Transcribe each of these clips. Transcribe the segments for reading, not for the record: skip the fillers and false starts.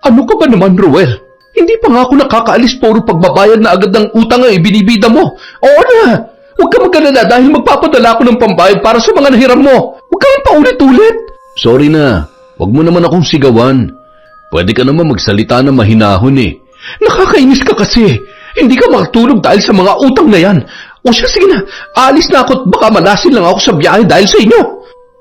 Ano ka ba naman, Ruel? Hindi pa nga ako nakakaalis, puro pagbabayad na agad ng utang ay binibida mo. Oo na, huwag ka mag-alala dahil magpapadala ako ng pambayad para sa mga nahiram mo. Huwag kang paulit-ulit. Sorry na, huwag mo naman akong sigawan. Pwede ka naman magsalita na mahinahon eh. Nakakainis ka kasi. Hindi ka makatulog dahil sa mga utang na yan. O siya, sige na, aalis na ako at baka malasin lang ako sa biyahe dahil sa inyo.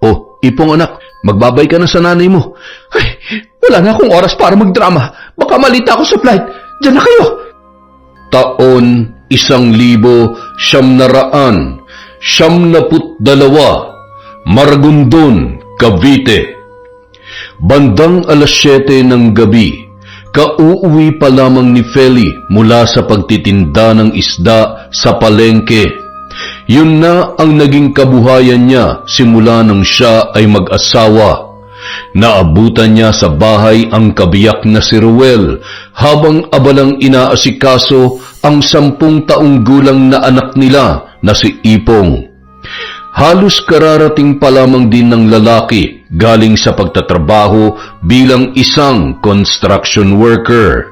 Oh, Ipong anak, magbabay ka na sa nanay mo. Ay, wala na akong oras para magdrama. Baka malita ako sa flight. Diyan na kayo. Taon 1992, Maragondon, Cavite. Bandang 7:00 ng gabi, kauuwi pa lamang ni Feli mula sa pagtitinda ng isda sa palengke. Yun na ang naging kabuhayan niya simula nang siya ay mag-asawa. Naabutan niya sa bahay ang kabiyak na si Ruel habang abalang inaasikaso ang 10 taong gulang na anak nila na si Ipong. Halos kararating pa lamang din ng lalaki galing sa pagtatrabaho bilang isang construction worker.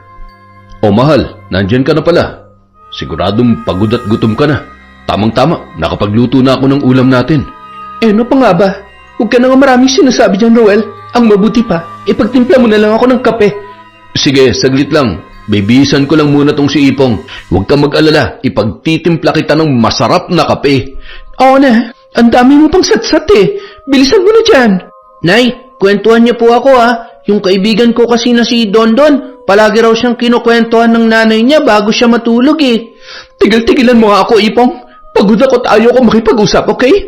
O mahal, nandyan ka na pala. Siguradong pagod at gutom ka na. Tamang-tama, nakapagluto na ako ng ulam natin. Ano pa nga ba? Huwag ka na nga maraming sinasabi dyan, Roel. Ang mabuti pa, ipagtimpla mo na lang ako ng kape. Sige, saglit lang. Bibisan ko lang muna tong si Ipong. Huwag kang mag-alala, ipagtitimpla kita ng masarap na kape. Oo na, ang dami mo pang satsat eh. Bilisan mo na dyan. Nay, kwentuhan niyo po ako Yung kaibigan ko kasi na si Dondon, palagi raw siyang kinukwentuhan ng nanay niya bago siya matulog eh. Tigil-tigilan mo nga ako, Ipong. Pagod ako at ayaw ko makipag-usap, okay?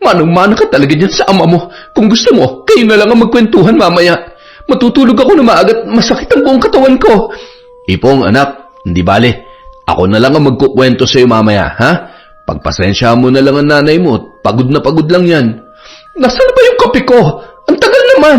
Manang-mana ka talaga dyan sa ama mo. Kung gusto mo, kayo na lang ang magkwentuhan mamaya. Matutulog ako na maagat, masakit ang buong katawan ko. Ipong anak, hindi bale. Ako na lang ang magkukwento sa'yo mamaya, ha? Pagpasensya mo na lang ang nanay mo, pagod na pagod lang yan. Nasaan na ba yung kape ko? Ang tagal naman.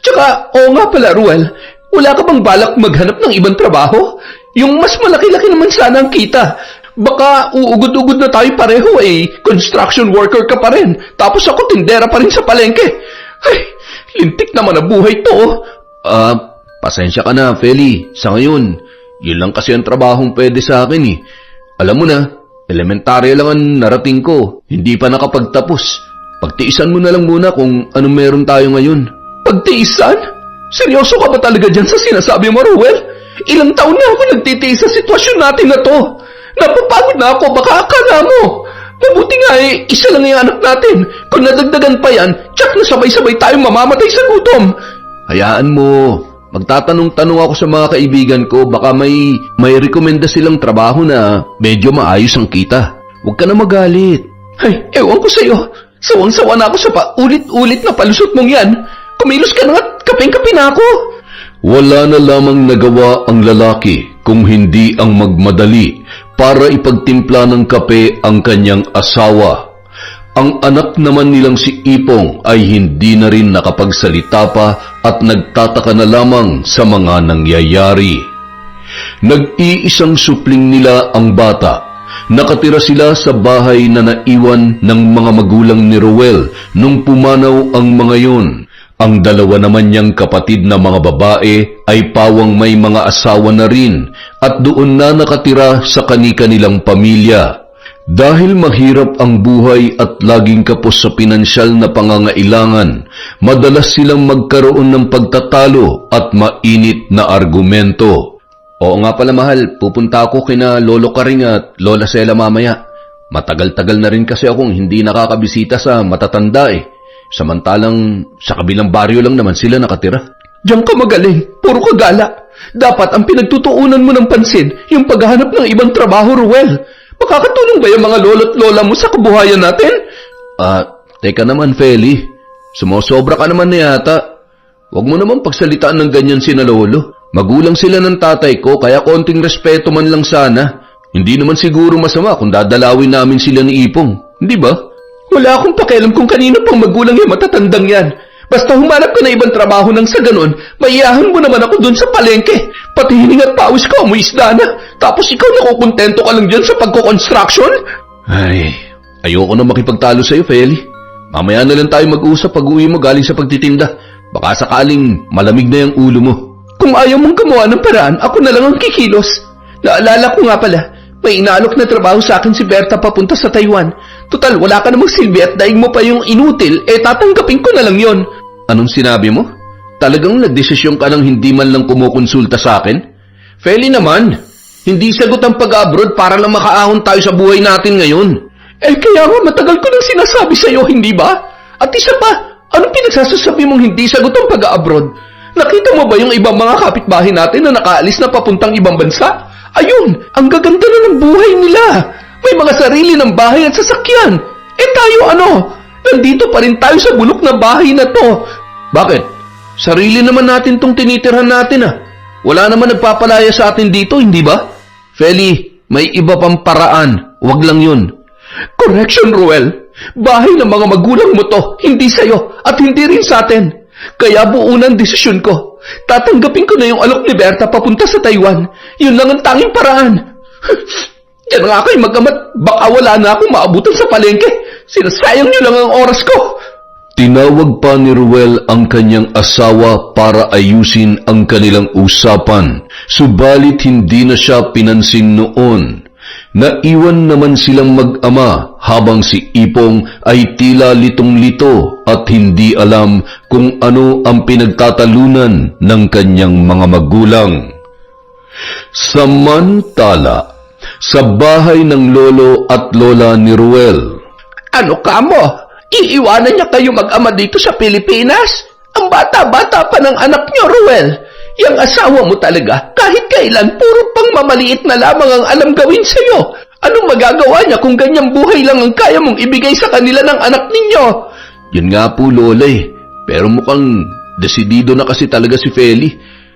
Tsaka, oo nga pala, Ruel, wala ka bang balak maghanap ng ibang trabaho? Yung mas malaki-laki naman sana ang kita. Baka uugod-ugod na tayo pareho eh. Construction worker ka pa rin. Tapos ako tindera pa rin sa palengke. Ay, lintik naman ang buhay to. Pasensya ka na, Feli. Sa ngayon, yun lang kasi ang trabahong pwede sa akin eh. Alam mo na, elementarya lang ang narating ko. Hindi pa nakapagtapos. Pagtiisan mo na lang muna kung anong meron tayo ngayon. Pagtiisan? Seryoso ka ba talaga dyan sa sinasabi mo, Ruel? Ilang taon na ako nagtitiis sa sitwasyon natin na to. Napapagod na ako, baka akala mo. Mabuti nga eh, isa lang yung anak natin. Kung nadagdagan pa yan, tsak na sabay-sabay tayong mamamatay sa gutom. Hayaan mo. Magtatanong-tanong ako sa mga kaibigan ko, baka may rekomenda silang trabaho na medyo maayos ang kita. Huwag ka na magalit. Ay, ewan ko sa'yo. Sawang-sawa na ako sa paulit-ulit na palusot mong yan. Kumilos ka na at kapeng-kape na ako. Wala na lamang nagawa ang lalaki kung hindi ang magmadali para ipagtimpla ng kape ang kanyang asawa. Ang anak naman nilang si Ipong ay hindi na rin nakapagsalita pa at nagtataka na lamang sa mga nangyayari. Nag-iisang supling nila ang bata. Nakatira sila sa bahay na naiwan ng mga magulang ni Ruel nung pumanaw ang mga yun. Ang dalawa naman niyang kapatid na mga babae ay pawang may mga asawa na rin at doon na nakatira sa kani-kanilang pamilya. Dahil mahirap ang buhay at laging kapos sa pinansyal na pangangailangan, madalas silang magkaroon ng pagtatalo at mainit na argumento. Oo nga pala mahal, pupunta ako kina Lolo Karing at Lola Sela mamaya. Matagal-tagal na rin kasi akong hindi nakakabisita sa matatanda eh. Samantalang sa kabilang baryo lang naman sila nakatira. Diyan ka magaling, puro ka gala. Dapat ang pinagtutuunan mo ng pansin, yung paghahanap ng ibang trabaho, Ruel. Makakatulong ba yung mga lolo't lola mo sa kabuhayan natin? Teka naman, Feli. Sumosobra ka naman na yata. Huwag mo naman pagsalitaan ng ganyan sina lolo. Magulang sila ng tatay ko, kaya konting respeto man lang sana. Hindi naman siguro masama kung dadalawin namin sila ni Ipong. Hindi ba? Wala akong pakialam kung kanino pang magulang yung matatandang yan. Basta humanap ka na ibang trabaho nang sa ganon, maiyahan mo naman ako dun sa palengke. Pati hiling at pawis ko, amoy isda na. Tapos ikaw nakukontento ka lang dyan sa pagko-construction? Ay, ayoko na makipagtalo sa'yo, Feli. Mamaya na lang tayo mag-usap pag uwi mo galing sa pagtitinda. Baka sakaling malamig na yung ulo mo. Kung Kung ayaw mong gumawa ng paraan, ako na lang ang kikilos. Naalala ko nga pala, may inaalok na trabaho sa akin si Berta papunta sa Taiwan. Total, wala ka namang silbi at daig mo pa yung inutil, tatanggapin ko na lang yon. Anong sinabi mo? Talagang nagdesisyon ka nang hindi man lang kumukonsulta sa akin? Feli naman, hindi sagot ang pag-abroad para lang makaahon tayo sa buhay natin ngayon. Kaya nga matagal ko nang sinasabi sa'yo, hindi ba? At isa pa, anong pinagsasasabi mong hindi sagot ang pag-abroad? Nakita mo ba yung ibang mga kapitbahay natin na nakaalis na papuntang ibang bansa? Ayun, ang gaganda na ng buhay nila. May mga sarili ng bahay at sasakyan. Tayo ano? Nandito pa rin tayo sa bulok na bahay na to. Bakit? Sarili naman natin tong tinitirhan natin Wala naman nagpapalaya sa atin dito, hindi ba? Feli, may iba pang paraan. Wag lang yun. Correction, Ruel. Bahay ng mga magulang mo to, hindi sa'yo at hindi rin sa atin. Kaya buo ng desisyon ko. Tatanggapin ko na yung alok ni Berta papunta sa Taiwan. Yun lang ang tanging paraan. Yan nga kayo mag-amat, baka wala na akong maabutan sa palengke. Sinasayang nyo lang ang oras ko. Tinawag pa ni Ruel ang kanyang asawa para ayusin ang kanilang usapan, subalit hindi na siya pinansin noon. Naiwan naman silang mag-ama habang si Ipong ay tila litong-lito at hindi alam kung ano ang pinagtatalunan ng kanyang mga magulang. Samantala, sa bahay ng lolo at lola ni Ruel. Ano ka mo? Iiwanan niya kayo mag-ama dito sa Pilipinas? Ang bata-bata pa ng anak niyo, Ruel. Yang asawa mo talaga, kahit kailan, puro pang mamaliit na lamang ang alam gawin sa'yo. Anong magagawa niya kung ganyang buhay lang ang kaya mong ibigay sa kanila ng anak ninyo? Yun nga po, lola Pero mukhang desidido na kasi talaga si Feli.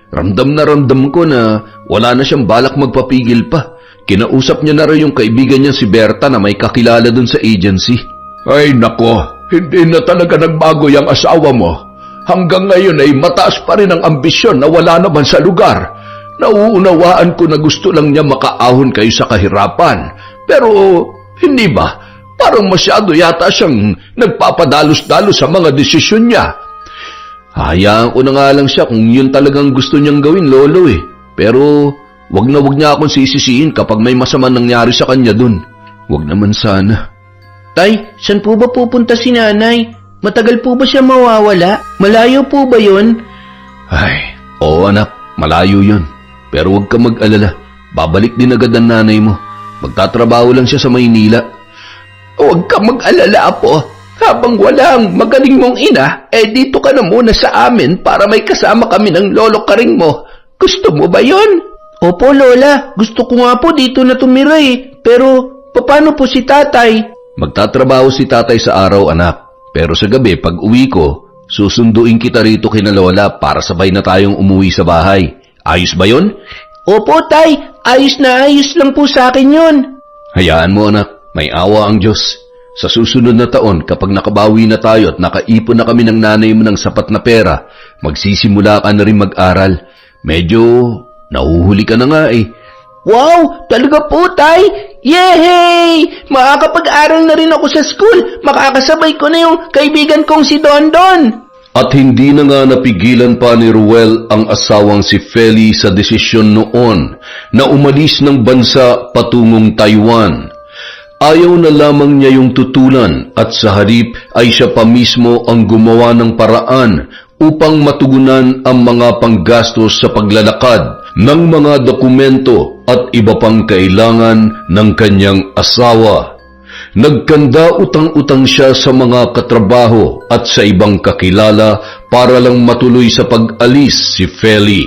Ramdam ko na wala na siyang balak magpapigil pa. Kinausap niya na rin yung kaibigan niya si Berta na may kakilala dun sa agency. Ay nako, hindi na talaga nagbago yung asawa mo. Hanggang ngayon ay mataas pa rin ang ambisyon na wala naman sa lugar. Nauunawaan ko na gusto lang niya makaahon kayo sa kahirapan. Pero, hindi ba? Parang masyado yata siyang nagpapadalos-dalos sa mga desisyon niya. Hayaan ko na nga lang siya kung yun talagang gusto niyang gawin, lolo Pero, wag niya akong sisisihin kapag may masama nangyari sa kanya dun. Wag naman sana. Tay, saan po ba pupunta si nanay? Matagal po ba siya mawawala? Malayo po ba yun? Ay, oo anak, malayo yun. Pero huwag ka mag-alala, babalik din agad ang nanay mo. Magtatrabaho lang siya sa Maynila. Huwag ka mag-alala, Apo. Habang walang magaling mong ina, dito ka na muna sa amin para may kasama kami ng lolo karing mo. Gusto mo ba yon? Opo, Lola. Gusto ko nga po dito na tumira Pero, paano po si tatay? Magtatrabaho si tatay sa araw, anak. Pero sa gabi, pag uwi ko, susunduin kita rito kina lola para sabay na tayong umuwi sa bahay. Ayos ba yon? Opo, tay. Ayos na ayos lang po sa akin yun. Hayaan mo, anak. May awa ang Diyos. Sa susunod na taon, kapag nakabawi na tayo at nakaipon na kami ng nanay mo ng sapat na pera, magsisimula ka na rin mag-aral. Medyo nahuhuli ka na nga Wow! Talaga po, tay! Yehey! Makakapag-aral na rin ako sa school. Makakasabay ko na yung kaibigan kong si Dondon. At hindi na nga napigilan pa ni Ruel ang asawang si Feli sa desisyon noon na umalis ng bansa patungong Taiwan. Ayaw na lamang niya yung tutulan at sa halip ay siya pa mismo ang gumawa ng paraan upang matugunan ang mga panggastos sa paglalakad ng mga dokumento at iba pang kailangan ng kanyang asawa. Nagkanda utang-utang siya sa mga katrabaho at sa ibang kakilala para lang matuloy sa pag-alis si Feli.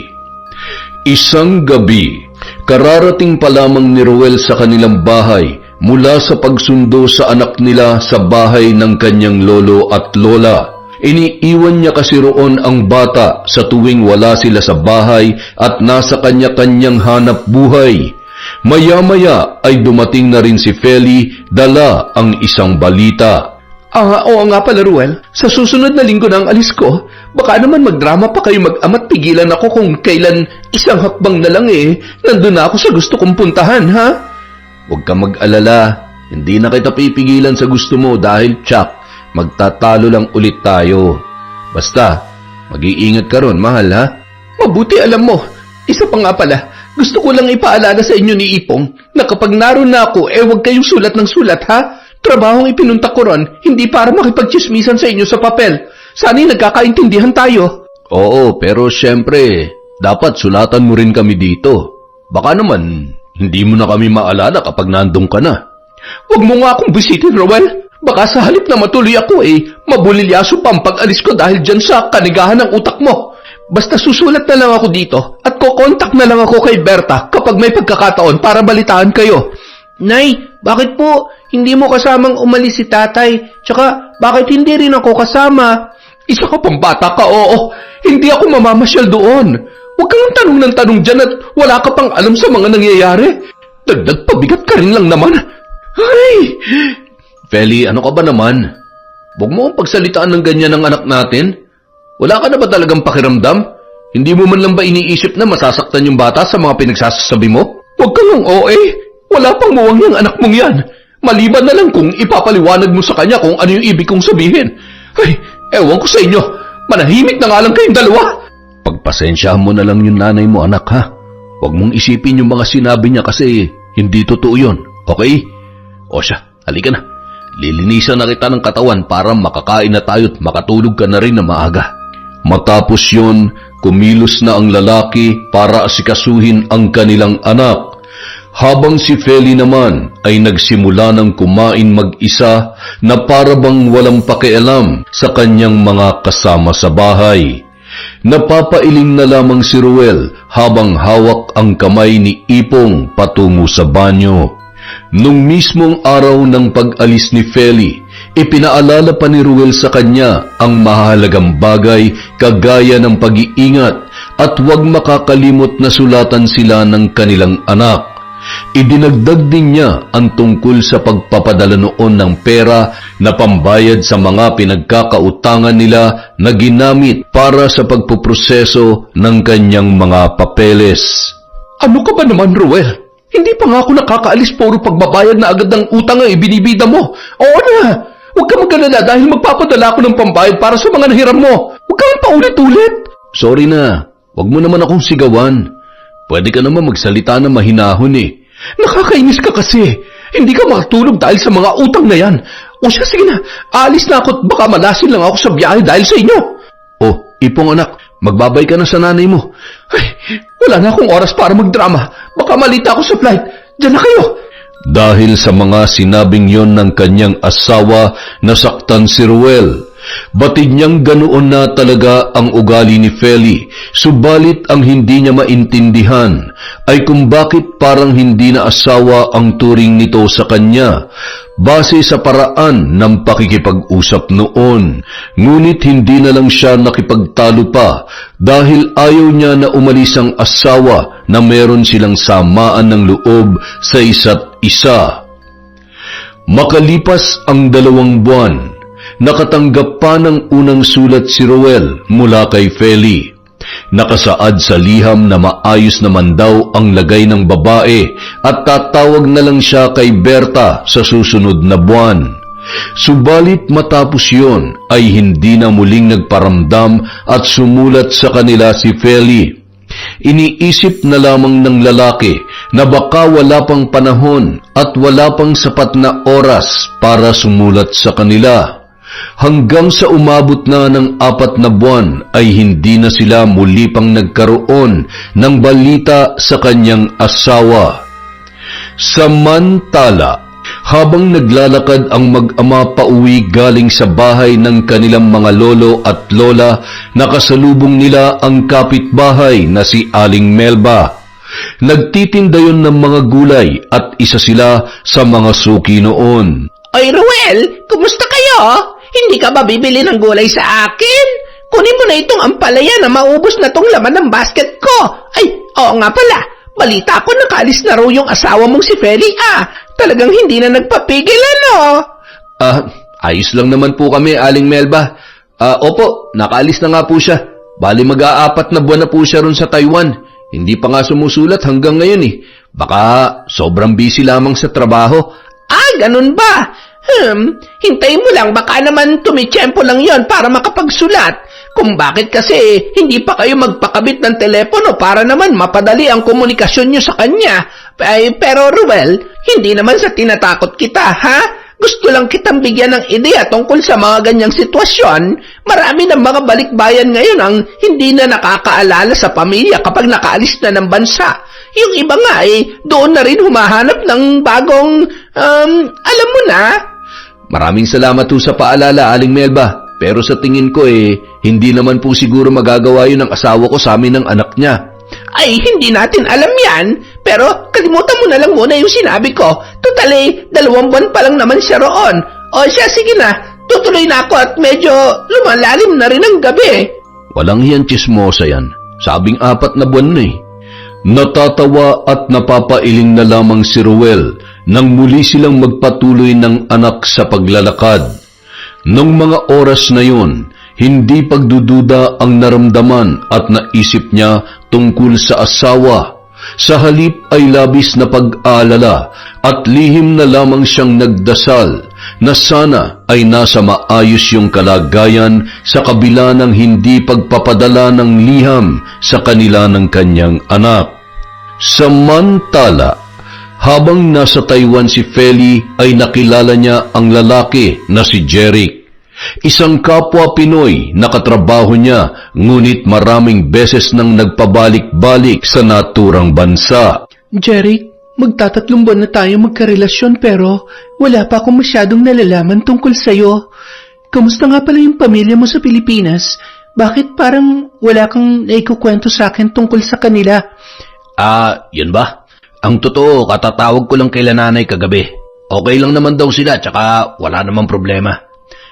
Isang gabi, kararating pa lamang ni Ruel sa kanilang bahay mula sa pagsundo sa anak nila sa bahay ng kanyang lolo at lola. Iniiwan niya kasi roon ang bata sa tuwing wala sila sa bahay at nasa kanya-kanyang hanap buhay. Maya-maya ay dumating na rin si Feli, dala ang isang balita. Oo nga pala, Ruel. Sa susunod na linggo na ang alis ko, baka naman magdrama pa kayo mag-ama't pigilan ako kung kailan isang hakbang na lang nandun na ako sa gusto kong puntahan, ha? Huwag ka mag-alala. Hindi na kita pipigilan sa gusto mo dahil, Chuck, magtatalo lang ulit tayo. Basta, mag-iingat ka ron, mahal, ha? Mabuti alam mo. Isa pa nga pala, gusto ko lang ipaalala sa inyo ni Ipong na kapag naroon na ako, huwag kayong sulat ng sulat, ha? Trabahong ipinunta ko ron, hindi para makipagchismisan sa inyo sa papel. Sana'y nagkakaintindihan tayo. Oo, pero syempre, dapat sulatan mo rin kami dito. Baka naman, hindi mo na kami maalala kapag nandun ka na. Huwag mo nga akong bisitin, Roel. Baka sa halip na matuloy ako mabulilyaso pa ang pag-alis ko dahil dyan sa kanigahan ng utak mo. Basta susulat na lang ako dito at kukontak na lang ako kay Berta kapag may pagkakataon para balitaan kayo. Nay, bakit po hindi mo kasamang umalis si tatay? Tsaka bakit hindi rin ako kasama? Isa ka pang bata ka, oo. Hindi ako mamamasyal doon. Huwag kang tanong ng tanong dyan at wala ka pang alam sa mga nangyayari. Dagdag pabigat ka rin lang naman. Ay! Feli, ano ka ba naman? Huwag mo ang pagsalitaan ng ganyan ng anak natin. Wala ka na ba talagang pakiramdam? Hindi mo man lang ba iniisip na masasaktan yung bata sa mga pinagsasabi mo? Huwag ka lang, Wala pang muwang yung anak mong yan. Maliban na lang kung ipapaliwanag mo sa kanya kung ano yung ibig kong sabihin. Ay, ewan ko sa inyo. Manahimik na nga lang kayong dalawa. Pagpasensyahan mo na lang yung nanay mo, anak, ha? Huwag mong isipin yung mga sinabi niya kasi hindi totoo yun, okay? O siya, halika na. Lilinisan na kita ng katawan para makakain na tayo at makatulog ka na rin na maaga. Matapos yun, kumilos na ang lalaki para asikasuhin ang kanilang anak. Habang si Feli naman ay nagsimula ng kumain mag-isa na parabang walang pakialam sa kanyang mga kasama sa bahay. Napapailing na lamang si Ruel habang hawak ang kamay ni Ipong patungo sa banyo. Nung mismong araw ng pag-alis ni Feli, ipinaalala pa ni Ruel sa kanya ang mahalagang bagay kagaya ng pag-iingat at huwag makakalimot na sulatan sila ng kanilang anak. Idinagdag din niya ang tungkol sa pagpapadala noon ng pera na pambayad sa mga pinagkakautangan nila na ginamit para sa pagpuproseso ng kanyang mga papeles. Ano ka ba naman, Ruel? Hindi pa nga ako nakakaalis, puro pagbabayad na agad ng utang ang ibinibida mo. Oo na, huwag ka mag-alala dahil magpapadala ako ng pambayad para sa mga nahiram mo. Huwag kang paulit-ulit. Sorry na, huwag mo naman akong sigawan. Pwede ka naman magsalita na mahinahon Nakakainis ka kasi. Hindi ka makatulog dahil sa mga utang na yan. O siya, sige na, aalis na ako at baka malasin lang ako sa biyahe dahil sa inyo. Oh, Ipong anak, magbabay ka na sa nanay mo. Ay, wala na akong oras para magdrama. Baka malita ako sa flight. Diyan na kayo. Dahil sa mga sinabing yon ng kanyang asawa, nasaktan si Ruel. Batid niyang ganoon na talaga ang ugali ni Feli, subalit ang hindi niya maintindihan ay kung bakit parang hindi na asawa ang turing nito sa kanya, base sa paraan ng pakikipag-usap noon. Ngunit hindi na lang siya nakipagtalo pa dahil ayaw niya na umalis ang asawa na meron silang samaan ng loob sa isa't isa. Makalipas ang 2 buwan, nakatanggap pa ng unang sulat si Ruel mula kay Feli. Nakasaad sa liham na maayos naman daw ang lagay ng babae at tatawag na lang siya kay Berta sa susunod na buwan. Subalit matapos yon ay hindi na muling nagparamdam at sumulat sa kanila si Feli. Iniisip na lamang ng lalaki na baka wala pang panahon at wala pang sapat na oras para sumulat sa kanila. Hanggang sa umabot na ng 4 na buwan ay hindi na sila muli pang nagkaroon ng balita sa kanyang asawa. Samantala, habang naglalakad ang mag-ama pauwi galing sa bahay ng kanilang mga lolo at lola, nakasalubong nila ang kapitbahay na si Aling Melba. Nagtitinda yon ng mga gulay at isa sila sa mga suki noon. Oy, Ruel, kumusta kayo? Hindi ka ba bibili ng gulay sa akin? Kunin mo na itong ampalaya na maubos na tong laman ng basket ko. Ay, oo nga pala. Balita ko nakalis na raw yung asawa mong si Feli, Talagang hindi na nagpapigil, ano? Ayos lang naman po kami, Aling Melba. Opo, nakaalis na nga po siya. Bali mag-4 na buwan na po siya ron sa Taiwan. Hindi pa nga sumusulat hanggang ngayon Baka sobrang busy lamang sa trabaho. Ganun ba? Hintayin mo lang, baka naman tumitsyempo lang yon para makapagsulat. kung bakit kasi hindi pa kayo magpakabit ng telepono para naman mapadali ang komunikasyon nyo sa kanya. Pero Ruel, hindi naman sa tinatakot kita, ha? Gusto lang kitang bigyan ng ideya tungkol sa mga ganyang sitwasyon. Marami ng mga balikbayan ngayon ang hindi na nakakaalala sa pamilya kapag nakaalis na ng bansa. Yung iba nga doon na rin humahanap ng bagong, alam mo na. Maraming salamat po sa paalala, Aling Melba. Pero sa tingin ko hindi naman po siguro magagawa yun ng asawa ko sa amin ng anak niya. Ay, hindi natin alam yan. Pero kalimutan mo na lang muna yung sinabi ko. Total 2 buwan pa lang naman siya roon. O siya, sige na. Tutuloy na ako at medyo lumalalim na rin ang gabi. Walang hiyang tsismosa yan. Sabing 4 na buwan na Natatawa at napapailing na lamang si Ruel nang muli silang magpatuloy ng anak sa paglalakad. Nung mga oras na yon, hindi pagdududa ang naramdaman at naisip niya tungkol sa asawa. Sa halip ay labis na pag-aalala at lihim na lamang siyang nagdasal na sana ay nasa maayos yung kalagayan sa kabila ng hindi pagpapadala ng liham sa kanila ng kanyang anak. Samantala, habang nasa Taiwan si Feli ay nakilala niya ang lalaki na si Jeric. Isang kapwa Pinoy na katrabaho niya, ngunit maraming beses nang nagpabalik-balik sa naturang bansa. Jeric, magta3 buwan na tayo magkarelasyon pero wala pa akong masyadong nalalaman tungkol sa'yo. Kamusta nga pala yung pamilya mo sa Pilipinas? Bakit parang wala kang naikukwento sa akin tungkol sa kanila? Yun ba? Ang totoo, katatawag ko lang kay nanay kagabi. Okay lang naman daw sila, tsaka wala namang problema.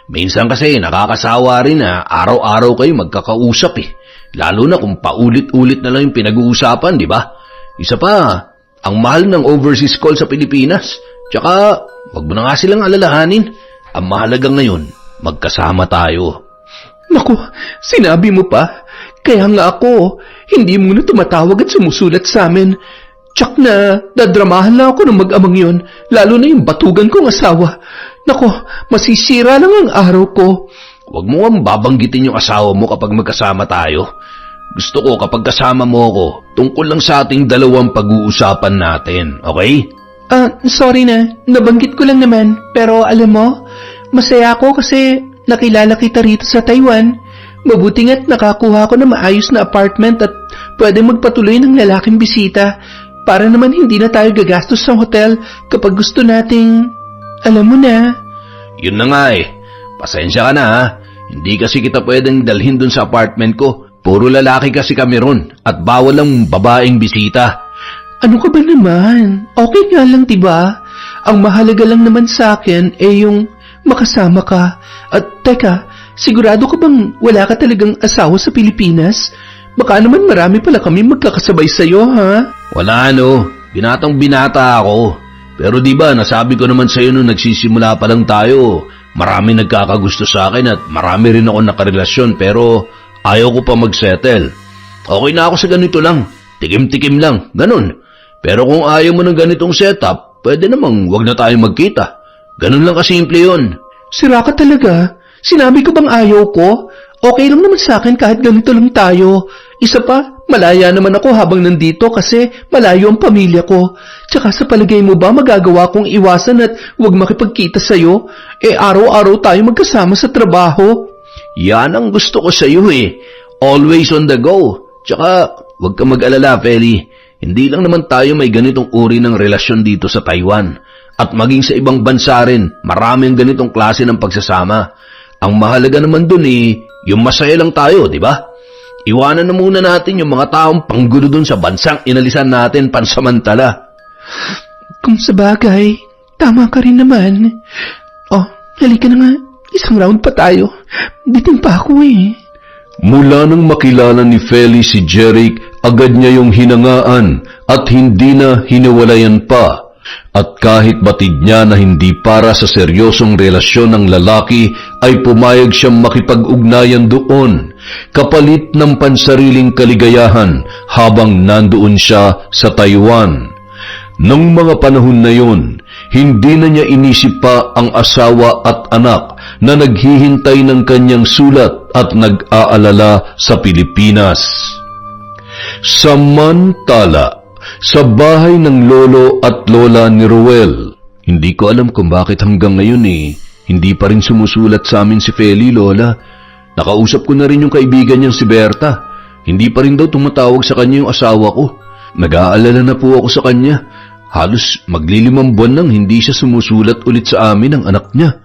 Minsan kasi nakakasawa rin na araw-araw kayo magkakausap Lalo na kung paulit-ulit na lang yung pinag-uusapan, di ba? Isa pa, ang mahal ng overseas call sa Pilipinas. Tsaka, wag mo na nga silang alalahanin. Ang mahalaga ngayon, magkasama tayo. Naku, sinabi mo pa. Kaya nga ako, hindi mo na tumatawag at sumusulat sa amin. Tsak na, dadramahan lang ako ng mag-amang yun, lalo na yung batugan kong asawa. Naku, masisira lang ang araw ko. Huwag mo ang babanggitin yung asawa mo kapag magkasama tayo. Gusto ko kapag kasama mo ako, tungkol lang sa ating 2 pag-uusapan natin, okay? Sorry na, nabanggit ko lang naman. Pero alam mo, masaya ako kasi nakilala kita rito sa Taiwan. Mabuti nga't nakakuha ko ng maayos na apartment at pwede magpatuloy ng lalaking bisita. Para naman hindi na tayo gagastos sa hotel kapag gusto nating, alam mo na. Yun na nga Pasensya ka na Hindi kasi kita pwedeng dalhin dun sa apartment ko. Puro lalaki kasi kami ron at bawal ang babaeng bisita. Ano ka ba naman? Okay nga lang diba? Ang mahalaga lang naman sa akin yung makasama ka. At teka, sigurado ka bang wala ka talagang asawa sa Pilipinas? Baka naman marami pala kami magkakasabay sa'yo, ha? Wala binatang binata ako. Pero diba, nasabi ko naman sa'yo nung nagsisimula pa lang tayo, marami nagkakagusto sa akin at marami rin ako nakarelasyon pero ayaw ko pa mag-settle. Okay na ako sa ganito lang, tikim-tikim lang, ganun. Pero kung ayaw mo ng ganitong setup, pwede namang wag na tayo magkita. Ganun lang kasimple yun. Sira ka talaga? Sinabi ko bang ayaw ko? Okay lang naman sa akin kahit ganito lang tayo. Isa pa, malaya naman ako habang nandito kasi malayo ang pamilya ko. Tsaka sa palagay mo ba magagawa kong iwasan at huwag makipagkita sa'yo? Araw-araw tayo magkasama sa trabaho. Yan ang gusto ko sa'yo Always on the go. Tsaka, huwag ka mag-alala, Feli. Hindi lang naman tayo may ganitong uri ng relasyon dito sa Taiwan. At maging sa ibang bansa rin, maraming ganitong klase ng pagsasama. Ang mahalaga naman dun yung masaya lang tayo, di ba? Iwanan na muna natin yung mga taong panggulo dun sa bansang inalisan natin pansamantala. Kung sabagay, tama ka rin naman. Halika na nga. Isang round pa tayo. Bitin pa ako Mula nang makilala ni Feli si Jeric, agad niya yung hinangaan at hindi na hiniwalayan pa. At kahit batid niya na hindi para sa seryosong relasyon ng lalaki, ay pumayag siyang makipag-ugnayan doon, kapalit ng pansariling kaligayahan habang nandoon siya sa Taiwan. Nung mga panahon na yun, hindi na niya inisip pa ang asawa at anak na naghihintay ng kanyang sulat at nag-aalala sa Pilipinas. Samantala, sa bahay ng lolo at lola ni Ruel, hindi ko alam kung bakit hanggang ngayon hindi pa rin sumusulat sa amin si Feli, Lola. Nakausap ko na rin yung kaibigan niyang si Berta. Hindi pa rin daw tumatawag sa kanya yung asawa ko. Nag-aalala na po ako sa kanya. Halos maglilimang buwan nang hindi siya sumusulat ulit sa amin ng anak niya.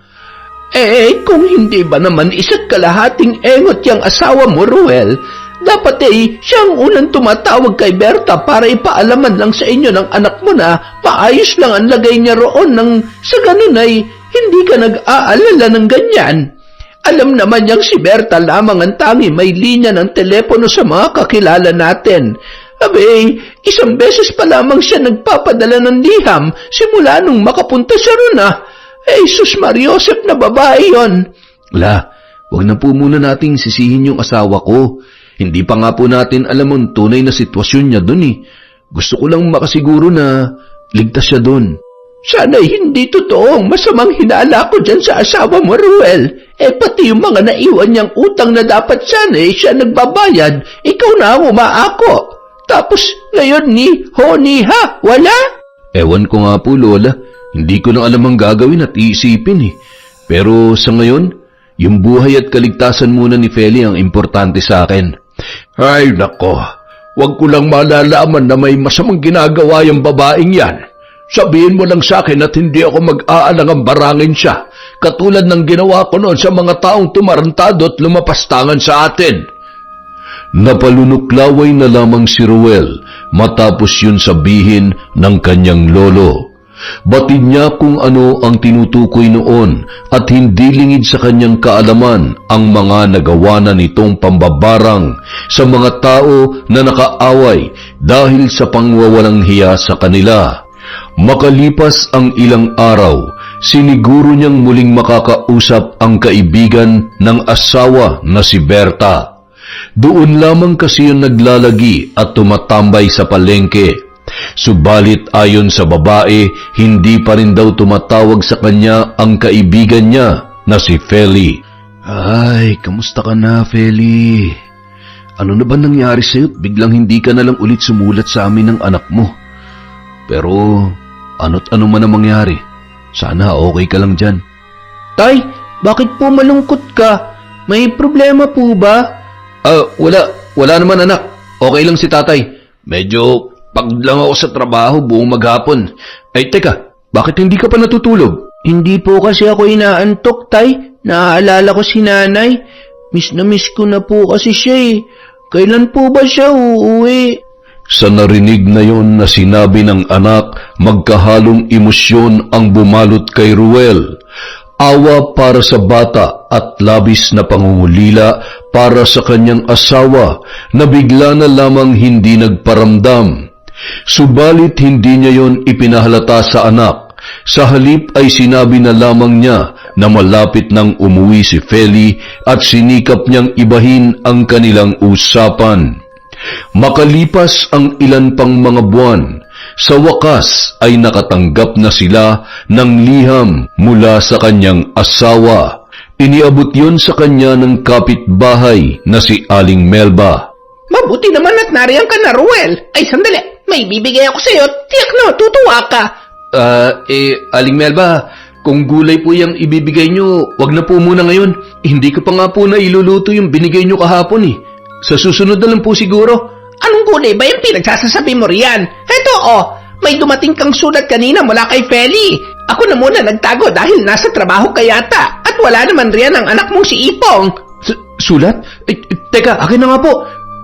Kung hindi ba naman isa't kalahating engot yung asawa mo, Ruel, dapat siyang unang tumatawag kay Berta para ipaalaman lang sa inyo ng anak mo na maayos lang ang lagay niya roon nang sa ganun ay hindi ka nag-aalala ng ganyan. Alam naman niyang si Berta lamang ang tangi may linya ng telepono sa mga kakilala natin. Isang beses pa lamang siya nagpapadala ng liham simula nung makapunta siya ron sus Mariosep na babae yon. Wag na po muna nating sisihin yung asawa ko. Hindi pa nga po natin alam ang tunay na sitwasyon niya dun Gusto ko lang makasiguro na ligtas siya dun. Sana'y hindi totoong masamang hinala ko dyan sa asawa mo, Ruel. Pati yung mga naiwan niyang utang na dapat sana siya nagbabayad, ikaw na ang umaako. Tapos ngayon wala? Ewan ko nga po, Lola. Hindi ko na alam ang gagawin at iisipin Pero sa ngayon, yung buhay at kaligtasan muna ni Feli ang importante sa akin. Ay nako, wag ko lang malalaman na may masamang ginagawa yung babaeng yan. Sabihin mo lang sa akin at hindi ako mag-aalangang barangin siya, katulad ng ginawa ko noon sa mga taong tumarantado at lumapastangan sa atin. Napalunuklaway na lamang si Ruel matapos yun sabihin ng kanyang lolo. Batid niya kung ano ang tinutukoy noon at hindi lingid sa kanyang kaalaman ang mga nagawa na nitong pambabarang sa mga tao na nakaaway dahil sa pangwawalang hiya sa kanila. Makalipas ang ilang araw, siniguro niyang muling makakausap ang kaibigan ng asawa na si Berta. Doon lamang kasi yung naglalagi at tumatambay sa palengke. Subalit ayon sa babae, hindi pa rin daw tumatawag sa kanya ang kaibigan niya na si Feli. Ay, kamusta ka na, Feli? Ano na ba nangyari sa'yo? Biglang hindi ka na lang ulit sumulat sa amin ng anak mo. Pero ano't ano man ang mangyari, sana okay ka lang dyan. Tay, bakit po malungkot ka? May problema po ba? Wala naman anak. Okay lang si tatay. Medyo pagod lang ako sa trabaho buong maghapon. Ay teka, bakit hindi ka pa natutulog? Hindi po kasi ako inaantok, Tay. Naaalala ko si nanay. Miss na miss ko na po kasi siya Kailan po ba siya uuwi? Sa narinig na yon na sinabi ng anak, magkahalong emosyon ang bumalot kay Ruel. Awa para sa bata at labis na pangungulila para sa kanyang asawa na bigla na lamang hindi nagparamdam. Subalit hindi niya yon ipinahalata sa anak. Sa halip ay sinabi na lamang niya na malapit nang umuwi si Feli at sinikap niyang ibahin ang kanilang usapan. Makalipas ang ilan pang mga buwan, sa wakas ay nakatanggap na sila ng liham mula sa kanyang asawa. Iniabot yon sa kanya ng kapitbahay na si Aling Melba. Mabuti naman at nariyan ka na, Ruel. Ay, sandali. May bibigay ako sa'yo. Tiyak na, tutuwa ka. Aling Melba, kung gulay po yung ibibigay nyo, wag na po muna ngayon. Hindi ko pa nga po na iluluto yung binigay nyo kahapon Sa susunod na lang po siguro. Anong gulay ba yung pinagsasasabi mo riyan? Heto may dumating kang sulat kanina mula kay Feli. Ako na muna nagtago dahil nasa trabaho ka yata. At wala naman riyan ang anak mong si Ipong. Sulat? Teka, akin na nga po.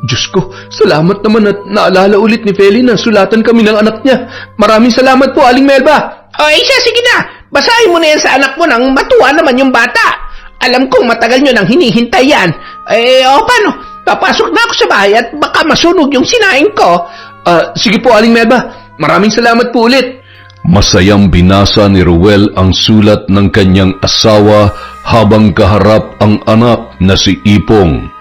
Diyos ko, salamat naman at naalala ulit ni Feli na sulatan kami ng anak niya. Maraming salamat po, Aling Melba. Siya, sige na. Basahin mo na yan sa anak mo nang matuwa naman yung bata. Alam kong matagal nyo nang hinihintay yan. Paano? Papasok na ako sa bahay at baka masunog yung sinaing ko. Sige po, Aling Melba. Maraming salamat po ulit. Masayang binasa ni Ruel ang sulat ng kanyang asawa habang kaharap ang anak na si Ipong.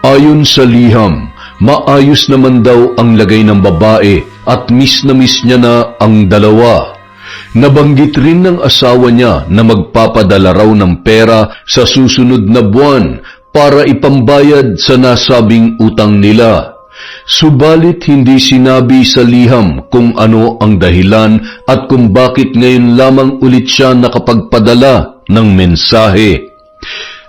Ayon sa liham, maayos naman daw ang lagay ng babae at miss na miss niya na ang dalawa. Nabanggit rin ng asawa niya na magpapadala raw ng pera sa susunod na buwan para ipambayad sa nasabing utang nila. Subalit hindi sinabi sa liham kung ano ang dahilan at kung bakit ngayon lamang ulit siya nakapagpadala ng mensahe.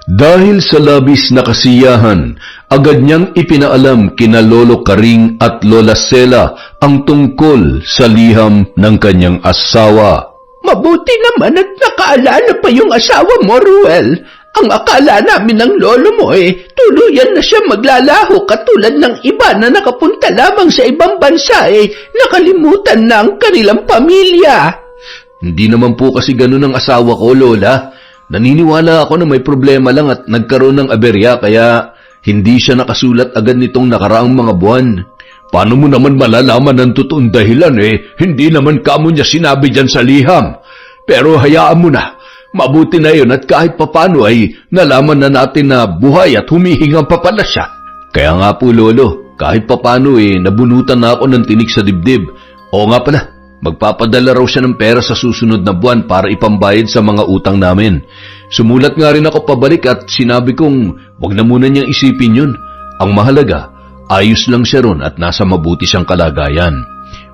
Dahil sa labis na kasiyahan, agad niyang ipinaalam kina Lolo Karing at Lola Sela ang tungkol sa liham ng kanyang asawa. Mabuti naman at nakaalala pa yung asawa mo, Ruel. Ang akala namin ng lolo mo tuluyan na siya maglalaho katulad ng iba na nakapunta lamang sa ibang bansa nakalimutan na ang kanilang pamilya. Hindi naman po kasi ganun ang asawa ko, Lola. Naniniwala ako na may problema lang at nagkaroon ng aberya kaya hindi siya nakasulat agad nitong nakaraang mga buwan. Paano mo naman malalaman ang totoong dahilan Hindi naman kamo niya sinabi dyan sa liham. Pero hayaan mo na. Mabuti na yun at kahit papano ay nalaman na natin na buhay at humihingang pa pala siya. Kaya nga po, Lolo, kahit papano nabunutan na ako ng tinik sa dibdib. Oo nga pala, magpapadala raw siya ng pera sa susunod na buwan para ipambayad sa mga utang namin. Sumulat nga rin ako pabalik at sinabi kong wag na muna niyang isipin yun. Ang mahalaga, ayos lang siya ron at nasa mabuti siyang kalagayan.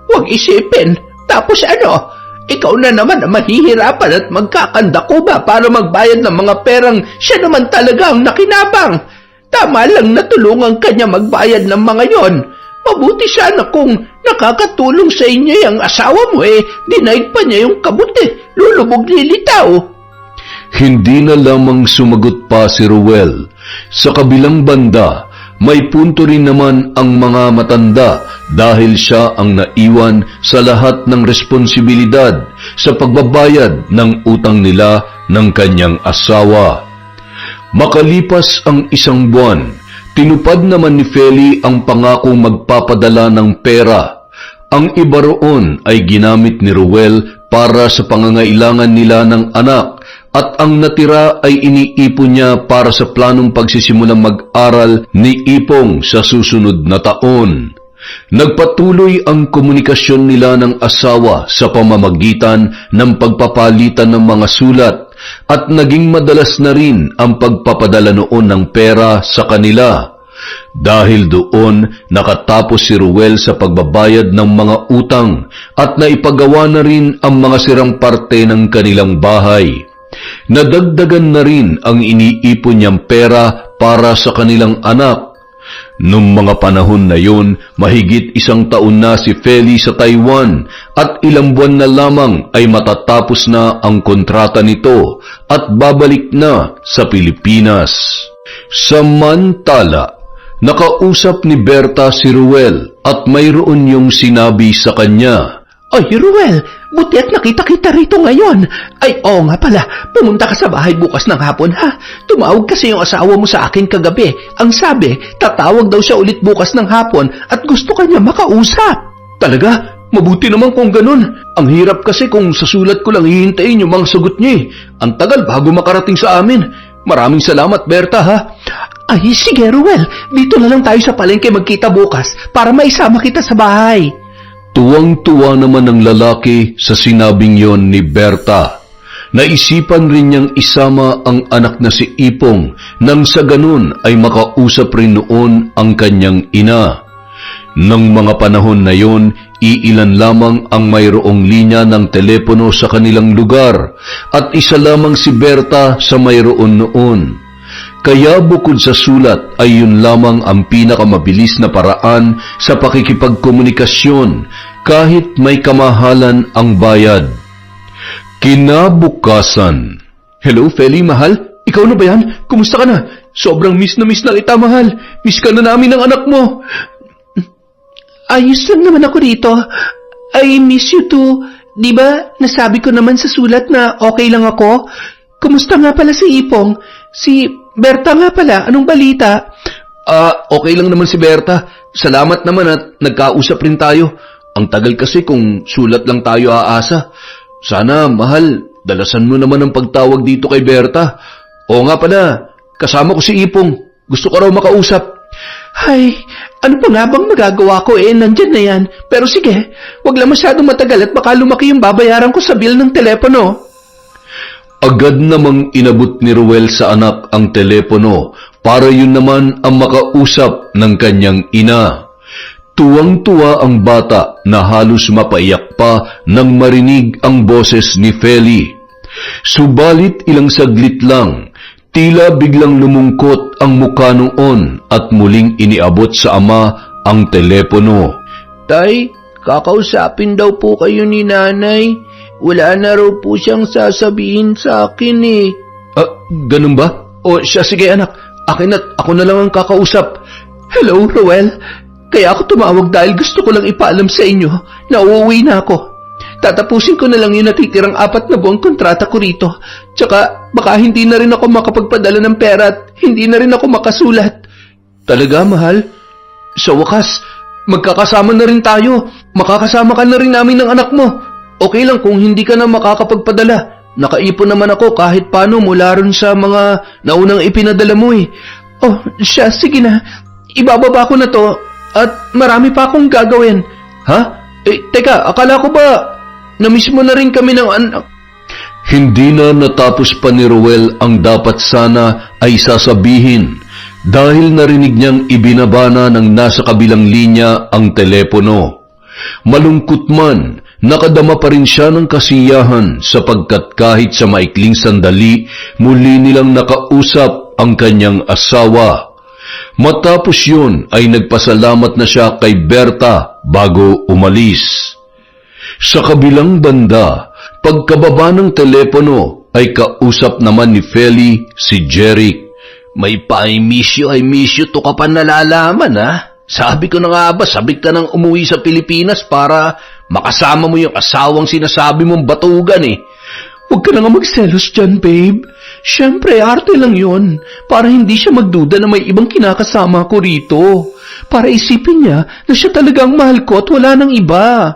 Huwag isipin. Tapos ano? Ikaw na naman ang mahihirapan at magkakandakuba para magbayad ng mga perang siya naman talaga ang nakinabang. Tama lang natulungan kanya magbayad ng mga yon. Mabuti sana kung nakakatulong sa inyo yung asawa mo dinaig pa niya yung kabuti, lulubog lilitaw. Hindi na lamang sumagot pa si Ruel. Sa kabilang banda, may punto rin naman ang mga matanda dahil siya ang naiwan sa lahat ng responsibilidad sa pagbabayad ng utang nila ng kanyang asawa. Makalipas ang isang buwan, tinupad naman ni Feli ang pangakong magpapadala ng pera. Ang iba roon ay ginamit ni Ruel para sa pangangailangan nila ng anak at ang natira ay iniipon niya para sa planong pagsisimulang mag-aral ni Ipong sa susunod na taon. Nagpatuloy ang komunikasyon nila ng asawa sa pamamagitan ng pagpapalitan ng mga sulat at naging madalas na rin ang pagpapadala noon ng pera sa kanila. Dahil doon, nakatapos si Ruel sa pagbabayad ng mga utang at naipagawa na rin ang mga sirang parte ng kanilang bahay. Nadagdagan na rin ang iniipon niyang pera para sa kanilang anak. Noong mga panahon na yun, mahigit 1 taon na si Feli sa Taiwan at ilang buwan na lamang ay matatapos na ang kontrata nito at babalik na sa Pilipinas. Samantala, nakausap ni Berta si Ruel at mayroon yung sinabi sa kanya. Ay, Ruel, buti at nakita-kita rito ngayon. Ay, oo nga pala, pumunta ka sa bahay bukas ng hapon, ha? Tumawag kasi yung asawa mo sa akin kagabi. Ang sabi, tatawag daw siya ulit bukas ng hapon at gusto kanya makausap. Talaga? Mabuti naman kung ganun. Ang hirap kasi kung sa sulat ko lang hihintayin yung mga sagot niya Ang tagal bago makarating sa amin. Maraming salamat, Berta, ha? Ay, sige, Ruel. Dito na lang tayo sa palengke magkita bukas para maisama kita sa bahay. Tuwang-tuwa naman ang lalaki sa sinabing yon ni Berta. Naisipan rin niyang isama ang anak na si Ipong nang sa ganun ay makausap rin noon ang kanyang ina. Nang mga panahon na yon, iilan lamang ang mayroong linya ng telepono sa kanilang lugar at isa lamang si Berta sa mayroon noon. Kaya bukod sa sulat ay yun lamang ang pinakamabilis na paraan sa pakikipagkomunikasyon kahit may kamahalan ang bayad. Kinabukasan. Hello, Feli, mahal? Ikaw na ba yan? Kumusta ka na? Sobrang miss na kita, mahal. Miss ka na namin ng anak mo. Ayos lang naman ako dito. I miss you too. Di ba, nasabi ko naman sa sulat na okay lang ako? Kumusta nga pala si Ipong? Si Berta nga pala, anong balita? Okay lang naman si Berta. Salamat naman at nagkausap rin tayo. Ang tagal kasi kung sulat lang tayo aasa. Sana, mahal, dalasan mo naman ang pagtawag dito kay Berta. Oo nga pala, kasama ko si Ipong. Gusto ko raw makausap. Ay, ano pa nga bang magagawa ko nandyan na yan. Pero sige, wag lang masyadong matagal at baka lumaki yung babayaran ko sa bill ng telepono. Agad namang inabot ni Ruel sa anak ang telepono para yun naman ang makausap ng kanyang ina. Tuwang-tuwa ang bata na halos mapaiyak pa nang marinig ang boses ni Feli. Subalit ilang saglit lang, tila biglang lumungkot ang mukha noon at muling iniabot sa ama ang telepono. Tay, kakausapin daw po kayo ni nanay. Wala na raw po siyang sasabihin sa akin Ganun ba? O siya, sige anak, akin at ako na lang ang kakausap. Hello, Roel. Kaya ako tumawag dahil gusto ko lang ipaalam sa inyo na uuwi na ako. Tatapusin ko na lang yung natitirang 4 na buwang kontrata ko rito. Tsaka baka hindi na rin ako makapagpadala ng pera at hindi na rin ako makasulat. Talaga, mahal? Sa wakas, magkakasama na rin tayo. Makakasama ka na rin namin ng anak mo. Okay lang kung hindi ka na makakapagpadala. Nakaipon naman ako kahit paano mula rin sa mga naunang ipinadala mo Oh, siya, sige na. Ibababa ko na to at marami pa akong gagawin. Ha? Teka, akala ko ba na-miss mo na rin kami ng anak? Hindi na natapos pa ni Ruel ang dapat sana ay sasabihin dahil narinig niyang ibinabana ng nasa kabilang linya ang telepono. Malungkot man, nakadama pa rin siya ng kasiyahan sapagkat kahit sa maikling sandali, muli nilang nakausap ang kanyang asawa. Matapos yun ay nagpasalamat na siya kay Berta bago umalis. Sa kabilang banda, pagkababa ng telepono ay kausap naman ni Feli si Jeric. May pa-I miss you to ka pa nalalaman Sabi ko na nga ba, sabik ka nang umuwi sa Pilipinas para makasama mo yung asawang sinasabi mong batugan Huwag ka na nga magselos dyan, babe. Siyempre, arte lang yun. Para hindi siya magduda na may ibang kinakasama ko rito. Para isipin niya na siya talagang mahal ko at wala nang iba.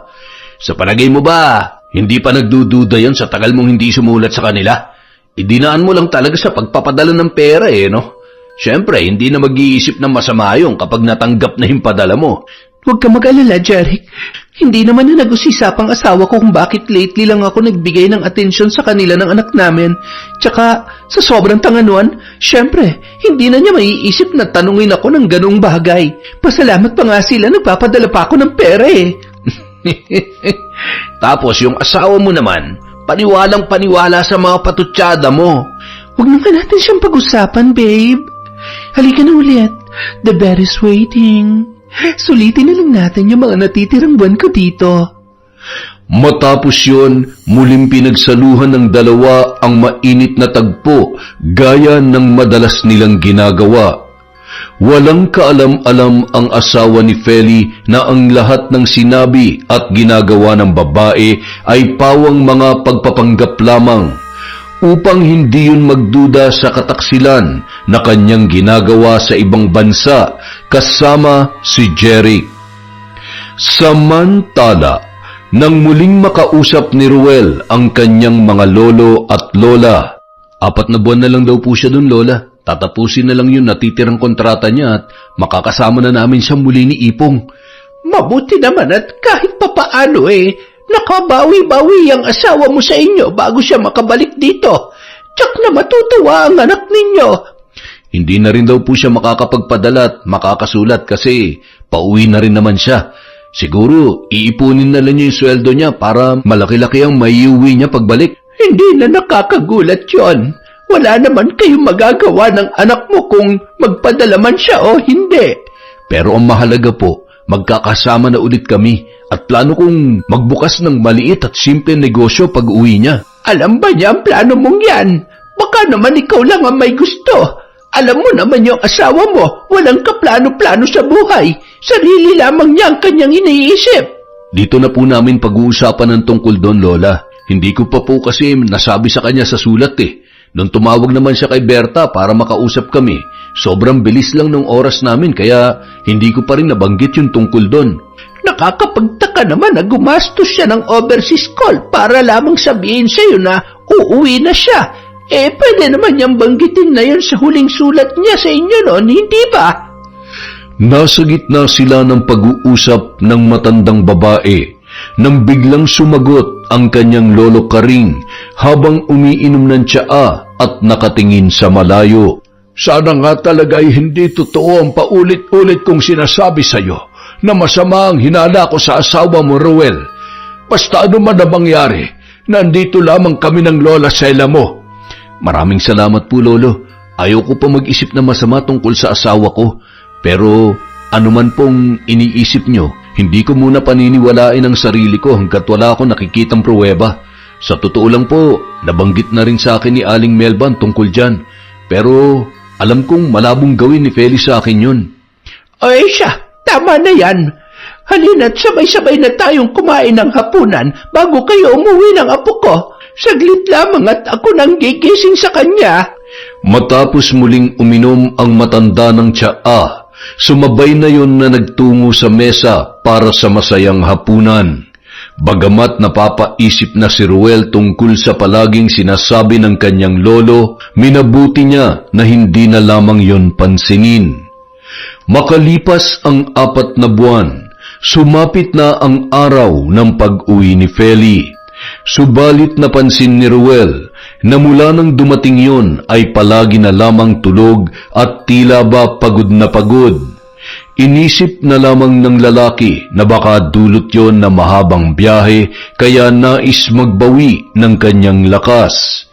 Sa palagay mo ba, hindi pa nagdududa yon sa tagal mong hindi sumulat sa kanila? Idinaan mo lang talaga sa pagpapadala ng pera no? Siyempre, hindi na mag-iisip ng masama yun kapag natanggap na yung padala mo. Huwag ka mag-alala, Jeric. Hindi naman na nag-usisapang asawa ko kung bakit lately lang ako nagbigay ng atensyon sa kanila ng anak namin. Tsaka, sa sobrang tanganuan, syempre, hindi na niya maiisip na tanungin ako ng ganong bagay. Pasalamat pa nga sila, nagpapadala pa ako ng pera Tapos yung asawa mo naman, paniwalang paniwala sa mga patutsada mo. Huwag naman natin siyang pag-usapan, babe. Halika na ulit. The bed is waiting. Sulitin na lang natin yung mga natitirang buwan ko dito. Matapos yun, muling pinagsaluhan ng dalawa ang mainit na tagpo gaya ng madalas nilang ginagawa. Walang kaalam-alam ang asawa ni Feli na ang lahat ng sinabi at ginagawa ng babae ay pawang mga pagpapanggap lamang upang hindi yun magduda sa kataksilan na kanyang ginagawa sa ibang bansa kasama si Jeric. Samantala, nang muling makausap ni Ruel ang kanyang mga lolo at lola. 4 na buwan na lang daw po siya dun, Lola. Tatapusin na lang yung natitirang kontrata niya at makakasama na namin siya muli ni Ipong. Mabuti naman at kahit papaano nakabawi-bawi ang asawa mo sa inyo bago siya makabalik dito. Tsak na matutuwa ang anak ninyo. Hindi na rin daw po siya makakapagpadala at makakasulat kasi pauwi na rin naman siya. Siguro, iipunin na lang niya yung sweldo niya para malaki-laki ang maiuwi niya pagbalik. Hindi na nakakagulat yon. Wala naman kayong magagawa ng anak mo kung magpadala man siya o hindi. Pero ang mahalaga po, magkakasama na ulit kami at plano kong magbukas ng maliit at simple negosyo pag uwi niya. Alam ba niya ang plano mong yan? Baka naman ikaw lang ang may gusto. Alam mo naman yung asawa mo, walang kaplano-plano sa buhay. Sarili lamang niya ang kanyang iniisip. Dito na po namin pag-uusapan ng tungkol doon, Lola. Hindi ko pa po kasi nasabi sa kanya sa sulat Nung tumawag naman siya kay Berta para makausap kami, sobrang bilis lang ng oras namin kaya hindi ko pa rin nabanggit yung tungkol doon. Nakakapagtaka naman na gumastos siya ng overseas call para lamang sabihin sa'yo na uuwi na siya. Pwede naman niyang banggitin na yun sa huling sulat niya sa inyo noon, hindi ba? Nasa gitna sila ng pag-uusap ng matandang babae nang biglang sumagot ang kanyang lolo Karing habang umiinom ng tsaa at nakatingin sa malayo. Sana nga talaga ay hindi totoo ang paulit-ulit kong sinasabi sa iyo na masama ang hinala ko sa asawa mo, Ruel. Basta ano man na mangyari, nandito lamang kami ng lola Sela mo. Maraming salamat po, Lolo. Ayaw ko pa mag-isip na masama tungkol sa asawa ko. Pero ano man pong iniisip nyo, hindi ko muna paniniwalain ang sarili ko hanggat wala akong nakikitang pruweba. Sa totoo lang po, nabanggit na rin sa akin ni Aling Melban tungkol dyan. Pero alam kong malabong gawin ni Feli sa akin yun. Ay siya, tama na yan. Halina't sabay-sabay na tayong kumain ng hapunan bago kayo umuwi ng apo ko. Saglit lamang at ako nang gigising sa kanya. Matapos muling uminom ang matanda ng tsaa, sumabay na yon na nagtungo sa mesa para sa masayang hapunan. Bagamat napapaisip na si Ruel tungkol sa palaging sinasabi ng kanyang lolo, minabuti niya na hindi na lamang yon pansinin. Makalipas ang 4 na buwan, sumapit na ang araw ng pag-uwi ni Feli. Subalit napansin ni Ruel na mula nang dumating yon ay palagi na lamang tulog at tila ba pagod na pagod. Inisip na lamang ng lalaki na baka dulot yon na mahabang biyahe kaya nais magbawi ng kanyang lakas.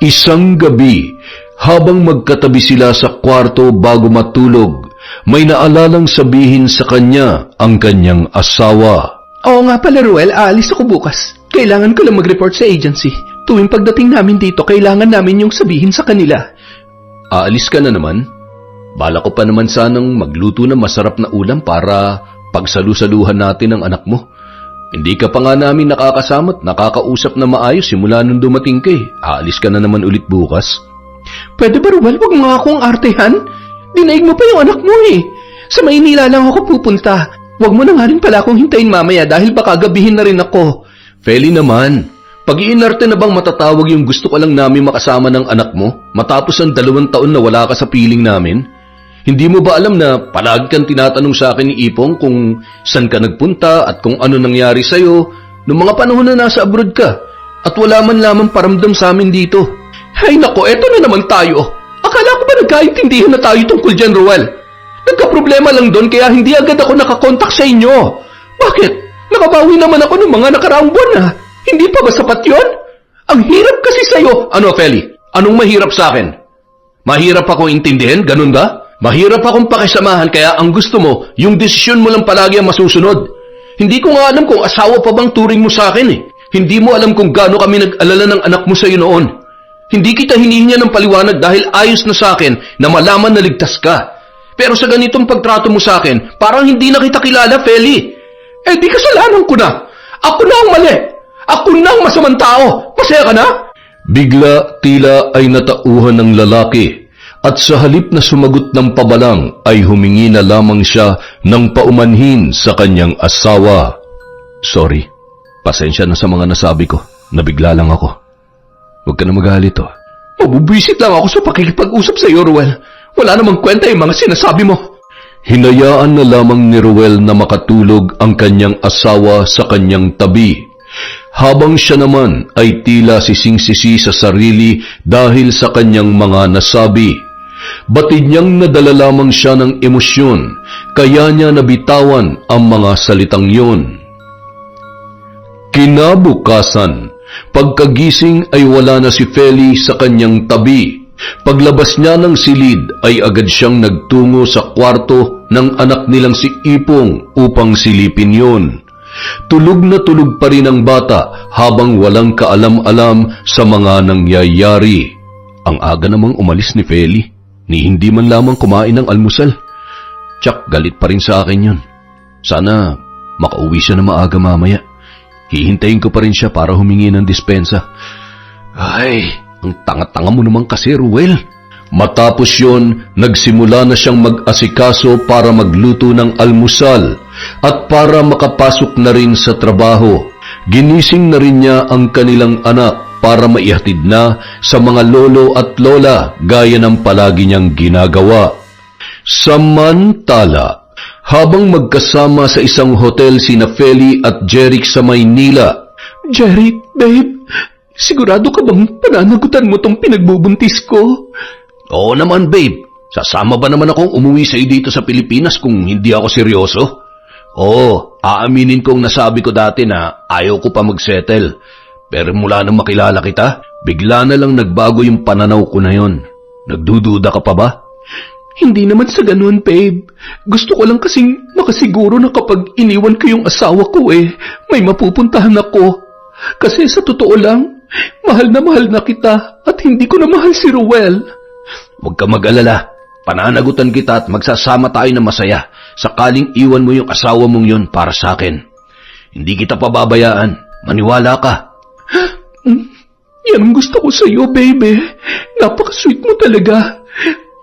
Isang gabi, habang magkatabi sila sa kwarto bago matulog, may naalalang sabihin sa kanya ang kanyang asawa. Oo nga pala, Ruel, aalis ako bukas. Kailangan ko lang mag-report sa agency. Tuwing pagdating namin dito, kailangan namin yung sabihin sa kanila. Aalis ka na naman? Bala ko pa naman sanang magluto ng masarap na ulam para pagsalusaluhan natin ang anak mo. Hindi ka pa nga namin nakakasama at nakakausap na maayos simula nung dumating ka eh. Aalis ka na naman ulit bukas. Pwede ba, Ruel? Huwag mo nga akong artehan. Dinaig mo pa yung anak mo eh. Sa Maynila lang ako pupunta. Huwag mo na nga rin pala akong hintayin mamaya dahil baka gabihin na rin ako. Feli naman, pag-iinarte na bang matatawag yung gusto ko lang namin makasama ng anak mo matapos ang 2 taon na wala ka sa piling namin? Hindi mo ba alam na palagi kang tinatanong sa akin ni Ipong kung saan ka nagpunta at kung ano nangyari sa'yo noong mga panahon na nasa abroad ka at wala man lamang paramdam sa amin dito? Ay nako, eto na naman tayo. Akala ko ba nagkaintindihan na tayo tungkol dyan, Ruel? Nagka-problema lang doon kaya hindi agad ako nakakontak sa inyo. Bakit? Nakabawi naman ako ng mga nakaraang buwan na. Hindi pa ba sapat yun? Ang hirap kasi sa'yo. Ano, Feli? Anong mahirap sa akin? Mahirap akong intindihin? Ganun ba? Mahirap akong pakisamahan kaya ang gusto mo, yung desisyon mo lang palagi ang masusunod. Hindi ko nga alam kung asawa pa bang turing mo sa akin eh. Hindi mo alam kung gaano kami nag-alala ng anak mo sa'yo noon. Hindi kita hinihinga ng paliwanag dahil ayos na sa akin na malaman na ligtas ka. Pero sa ganitong pagtrato mo sa akin, parang hindi na kita kilala, Feli. Eh di kasalanan ko na. Ako na ang mali. Ako na ang masamang tao. Masaya ka na? Bigla tila ay natauhan ng lalaki at sa halip na sumagot ng pabalang ay humingi na lamang siya ng paumanhin sa kanyang asawa. Sorry, pasensya na sa mga nasabi ko. Nabigla lang ako. Huwag ka na magalit oh. Mabubwisit lang ako sa pakikipag-usap sa iyo, Ruel. Wala namang kwenta yung mga sinasabi mo. Hinayaan na lamang ni Ruel na makatulog ang kanyang asawa sa kanyang tabi. Habang siya naman ay tila sising-sisi sa sarili dahil sa kanyang mga nasabi. Batid niyang nadala lamang siya ng emosyon, kaya niya nabitawan ang mga salitang yon. Kinabukasan, pagkagising ay wala na si Feli sa kanyang tabi. Paglabas niya ng silid ay agad siyang nagtungo sa kwarto ng anak nilang si Ipong upang silipin yon. Tulog na tulog pa rin ang bata habang walang kaalam-alam sa mga nangyayari. Ang aga namang umalis ni Feli, ni hindi man lamang kumain ng almusal. Tsak, galit pa rin sa akin yun. Sana makauwi siya na maaga mamaya. Hihintayin ko pa rin siya para humingi ng dispensa. Ay, ang tanga-tanga mo naman kasi, Ruel. Matapos yon, nagsimula na siyang mag-asikaso para magluto ng almusal at para makapasok na rin sa trabaho. Ginising na rin niya ang kanilang anak para maihatid na sa mga lolo at lola gaya ng palagi niyang ginagawa. Samantala, habang magkasama sa isang hotel sina Feli at Jeric sa Maynila, Jeric, babe, sigurado ka bang pananagutan mo tong pinagbubuntis ko? Oo naman, babe. Sasama ba naman akong umuwi sa'yo dito sa Pilipinas kung hindi ako seryoso? Oo, aaminin kong nasabi ko dati na ayaw ko pa magsettle. Pero mula nang makilala kita, bigla na lang nagbago yung pananaw ko na yon. Nagdududa ka pa ba? Hindi naman sa ganun, babe. Gusto ko lang kasing makasiguro na kapag iniwan ko yung asawa ko may mapupuntahan ako. Kasi sa totoo lang, mahal na kita at hindi ko na mahal si Ruel. Huwag ka mag-alala. Pananagutan kita at magsasama tayo na masaya sakaling iwan mo yung asawa mong yon para sa akin. Hindi kita pababayaan. Maniwala ka. Yan ang gusto ko sa'yo, baby. Napaka-sweet mo talaga.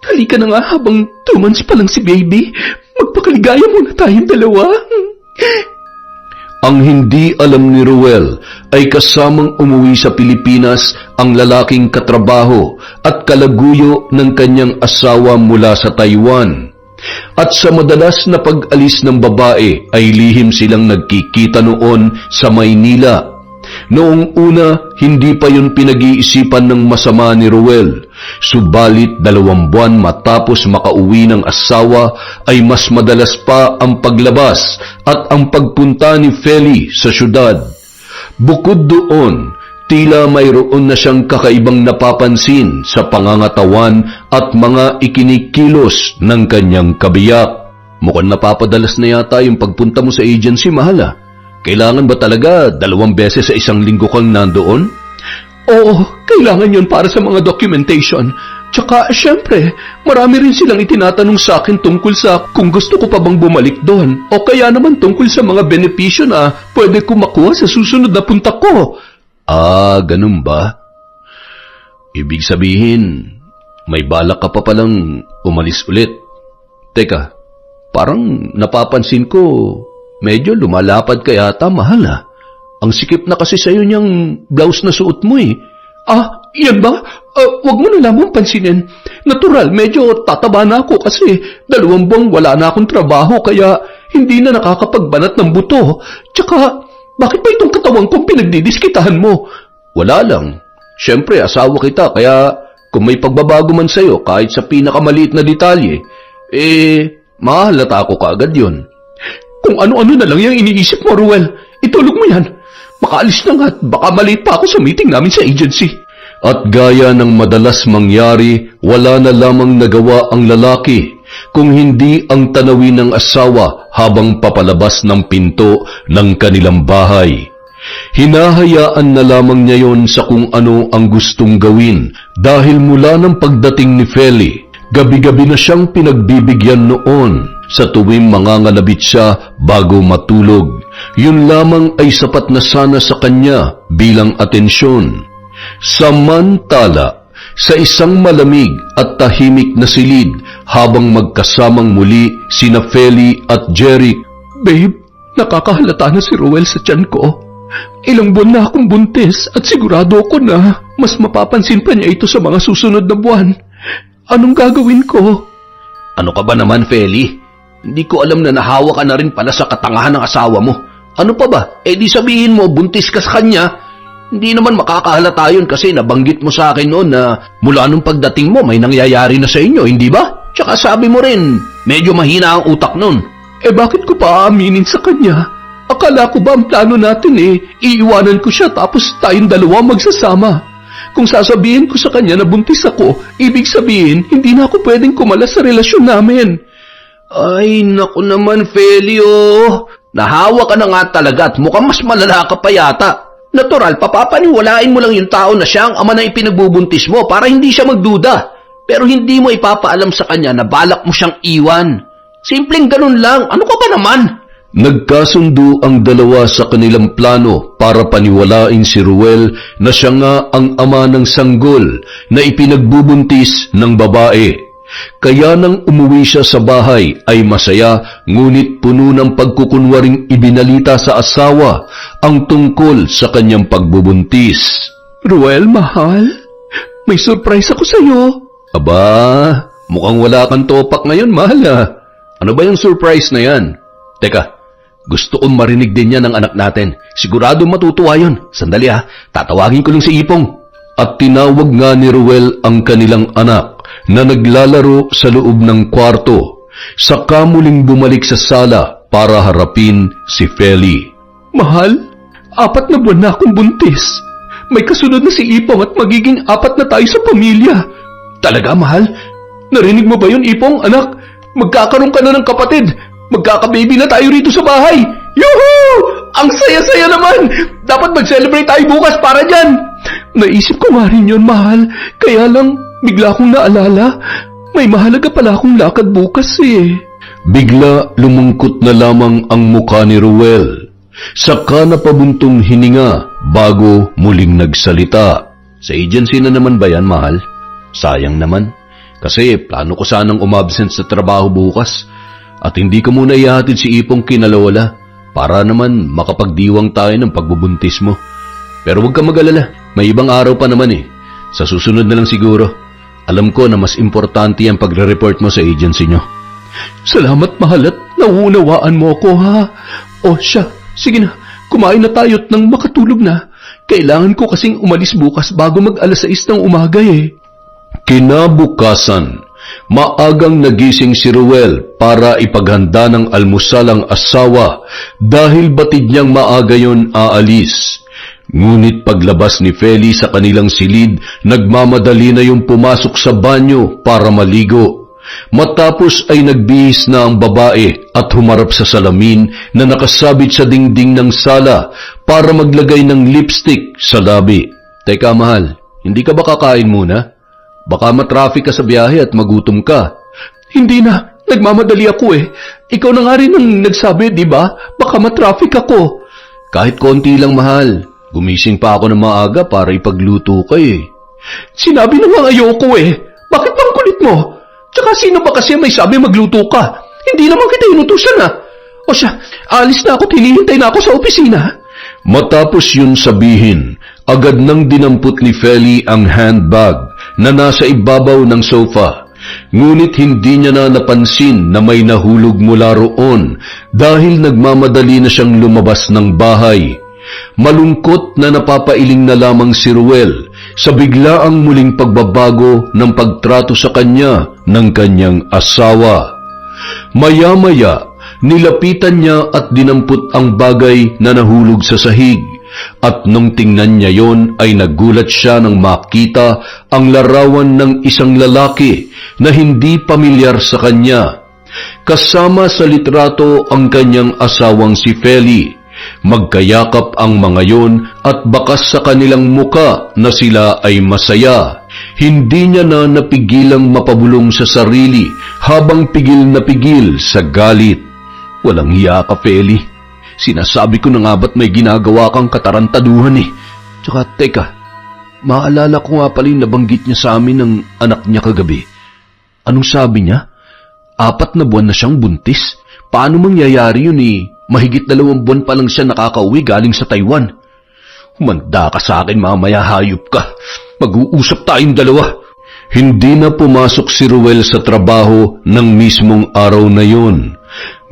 Halika na nga habang 2 months pa lang si baby. Magpakaligaya muna tayong dalawa. ang hindi alam ni Ruel ay kasamang umuwi sa Pilipinas ang lalaking katrabaho at kalaguyo ng kanyang asawa mula sa Taiwan. At sa madalas na pag-alis ng babae ay lihim silang nagkikita noon sa Maynila. Noong una, hindi pa yun pinag-iisipan ng masama ni Ruel. Subalit 2 buwan matapos makauwi ng asawa ay mas madalas pa ang paglabas at ang pagpunta ni Feli sa syudad. Bukod doon, tila mayroon na siyang kakaibang napapansin sa pangangatawan at mga ikinikilos ng kanyang kabiyak. Mukhang napapadalas na yata yung pagpunta mo sa agency, mahal. Kailangan ba talaga 2 beses sa isang linggo kang nandoon? Oo, kailangan yun para sa mga documentation. Tsaka, syempre, marami rin silang itinatanong sa akin tungkol sa kung gusto ko pa bang bumalik doon o kaya naman tungkol sa mga benepisyo na pwede ko makuha sa susunod na punta ko. Ah, ganun ba? Ibig sabihin, may balak ka pa palang umalis ulit. Teka, parang napapansin ko, medyo lumalapad ka yata, mahal. Ang sikip na kasi sa'yo niyang blouse na suot mo Ah, yan ba? Wag mo na lamang pansinin. Natural, medyo tataba na ako kasi 2 buwang wala na akong trabaho kaya hindi na nakakapagbanat ng buto. Tsaka, bakit ba itong katawan kong pinagdidiskitahan mo? Wala lang. Siyempre, asawa kita, kaya kung may pagbabago man sa'yo kahit sa pinakamaliit na detalye, mahalata ko kaagad yun. Kung ano-ano na lang yung iniisip mo, Ruel. Itulog mo yan. Makaalis na nga at baka maliit pa ako sa meeting namin sa agency. At gaya ng madalas mangyari, wala na lamang nagawa ang lalaki kung hindi ang tanawin ng asawa habang papalabas ng pinto ng kanilang bahay. Hinahayaan na lamang niya yon sa kung ano ang gustong gawin dahil mula ng pagdating ni Feli, gabi-gabi na siyang pinagbibigyan noon sa tuwing mangangalabit siya bago matulog. Yun lamang ay sapat na sana sa kanya bilang atensyon. Samantala, sa isang malamig at tahimik na silid habang magkasamang muli sina Feli at Jeric. Babe, nakakahalata na si Ruel sa tiyan ko. Ilang buwan na akong buntis at sigurado ko na mas mapapansin pa niya ito sa mga susunod na buwan. Anong gagawin ko? Ano ka ba naman, Feli? Hindi ko alam na nahawa ka na rin pala sa katangahan ng asawa mo. Ano pa ba? Di sabihin mo, buntis ka sa kanya. Hindi naman makakahalata yun kasi nabanggit mo sa akin noon na mula nung pagdating mo may nangyayari na sa inyo, hindi ba? Tsaka sabi mo rin, medyo mahina ang utak nun. Bakit ko pa aaminin sa kanya? Akala ko ba ang plano natin iiwanan ko siya tapos tayong 2 magsasama? Kung sasabihin ko sa kanya na buntis ako, ibig sabihin hindi na ako pwedeng kumalas sa relasyon namin. Ay, naku naman, Felio. Nahawa ka na nga talaga at mukhang mas malala ka pa yata. Natural, papapaniwalain mo lang yung tao na siya ang ama na ipinagbubuntis mo para hindi siya magduda. Pero hindi mo ipapaalam sa kanya na balak mo siyang iwan. Simpleng ganun lang. Ano ka ba naman? Nagkasundo ang 2 sa kanilang plano para paniwalain si Ruel na siya nga ang ama ng sanggol na ipinagbubuntis ng babae. Kaya nang umuwi siya sa bahay ay masaya ngunit puno ng pagkukunwaring ibinalita sa asawa ang tungkol sa kanyang pagbubuntis. Ruel, mahal, may surprise ako sa'yo. Aba, mukhang wala kang topak ngayon, mahal ah. Ano ba yung surprise na yan? Teka, gusto kong marinig din yan ng anak natin. Sigurado matutuwa yun. Sandali ah, tatawagin ko lang si Ipong. At tinawag nga ni Ruel ang kanilang anak na naglalaro sa loob ng kwarto. Saka muling bumalik sa sala para harapin si Feli. Mahal, 4 na buwan na akong buntis. May kasunod na si Ipong at magiging 4 na tayo sa pamilya. Talaga, mahal? Narinig mo ba yun, Ipong, anak? Magkakaroon ka na ng kapatid. Magkakababy na tayo rito sa bahay. Yuhuu! Ang saya-saya naman! Dapat mag-celebrate tayo bukas para dyan. Naisip ko nga rin yun, mahal. Kaya lang, bigla akong naalala. May mahalaga pala akong lakad bukas eh. Bigla lumungkot na lamang ang mukha ni Ruel. Saka napabuntong hininga bago muling nagsalita. Sa agency na naman ba yan, mahal? Sayang naman. Kasi plano ko sanang umabsent sa trabaho bukas. At hindi ko muna ihatid si Ipong kina Lola para naman makapagdiwang tayo ng pagbubuntis mo. Pero huwag ka mag-alala, may ibang araw pa naman eh. Sa susunod na lang siguro. Alam ko na mas importante ang pagre-report mo sa agency nyo. Salamat, mahal, at nauunawaan mo ako, ha? O siya, sige na, kumain na tayo at nang makatulog na. Kailangan ko kasing umalis bukas bago mag-6 ng umaga eh. Kinabukasan, maagang nagising si Ruel para ipaghanda ng almusal ang asawa dahil batid niyang maaga yon aalis. Ngunit paglabas ni Feli sa kanilang silid, nagmamadali na yung pumasok sa banyo para maligo. Matapos ay nagbihis na ang babae at humarap sa salamin na nakasabit sa dingding ng sala para maglagay ng lipstick sa labi. Teka mahal, hindi ka ba kakain muna? Baka matraffic ka sa biyahe at magutom ka. Hindi na, nagmamadali ako eh. Ikaw na nga rin ang nagsabi, di ba? Baka matraffic ako. Kahit konti lang, mahal. Gumising pa ako ng maaga para ipagluto ka eh. Sinabi na nga ayoko eh. Bakit bang kulit mo? Tsaka sino ba kasi may sabi magluto ka? Hindi naman kita inutusan ah. O siya, alis na ako, hinihintay na ako sa opisina. Matapos yun sabihin, agad nang dinampot ni Feli ang handbag na nasa ibabaw ng sofa. Ngunit hindi niya na napansin na may nahulog mula roon dahil nagmamadali na siyang lumabas ng bahay. Malungkot na napapailing na lamang si Ruel sa biglaang muling pagbabago ng pagtrato sa kanya ng kanyang asawa. Maya-maya, nilapitan niya at dinampot ang bagay na nahulog sa sahig. At nung tingnan niya yon ay nagulat siya nang makita ang larawan ng isang lalaki na hindi pamilyar sa kanya. Kasama sa litrato ang kanyang asawang si Feli. Magkayakap ang mga yon at bakas sa kanilang muka na sila ay masaya. Hindi niya na napigilang mapabulong sa sarili habang pigil na pigil sa galit. Walang hiya ka, Feli. Sinasabi ko na nga ba't may ginagawa kang katarantaduhan eh. Tsaka teka, maalala ko nga pala yung nabanggit niya sa amin ng anak niya kagabi. Anong sabi niya? 4 na buwan na siyang buntis. Paano mangyayari yun eh? Mahigit 2 buwan pa lang siya nakakauwi galing sa Taiwan. Humanda ka sa akin mamaya, hayop ka. Mag-uusap tayong dalawa. Hindi na pumasok si Ruel sa trabaho ng mismong araw na yon.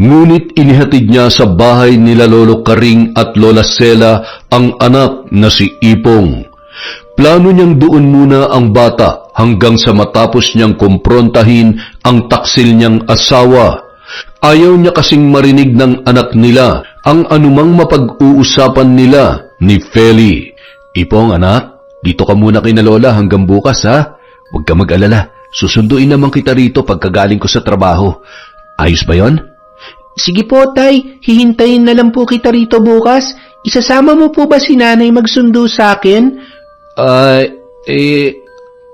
Ngunit inihatid niya sa bahay nila Lolo Karing at Lola Sela ang anak na si Ipong. Plano niyang doon muna ang bata hanggang sa matapos niyang kumprontahin ang taksil niyang asawa. Ayaw niya kasing marinig ng anak nila ang anumang mapag-uusapan nila ni Feli. Ipong, anak, dito ka muna kina Lola hanggang bukas ha. Huwag ka mag-alala, susunduin naman kita rito pagkagaling ko sa trabaho. Ayos ba yon? Sige po, Tay. Hihintayin na lang po kita rito bukas. Isasama mo po ba si Nanay magsundo sa akin?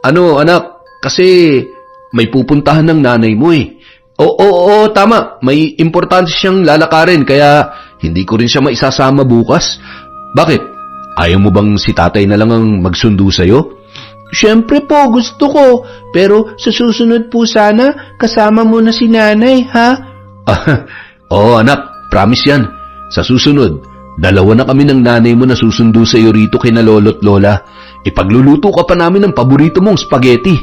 Anak, kasi may pupuntahan ng nanay mo eh. Oo, tama. May importante siyang lalakarin kaya hindi ko rin siya maisasama bukas. Bakit? Ayaw mo bang si tatay na lang ang magsundo sa'yo? Siyempre po, gusto ko. Pero sa susunod po sana, kasama mo na si Nanay, ha? Oo, anak. Promise yan. Sa susunod, 2 na kami ng nanay mo na susundo sa iyo rito kina lolo't lola. Ipagluluto ka pa namin ng paborito mong spaghetti.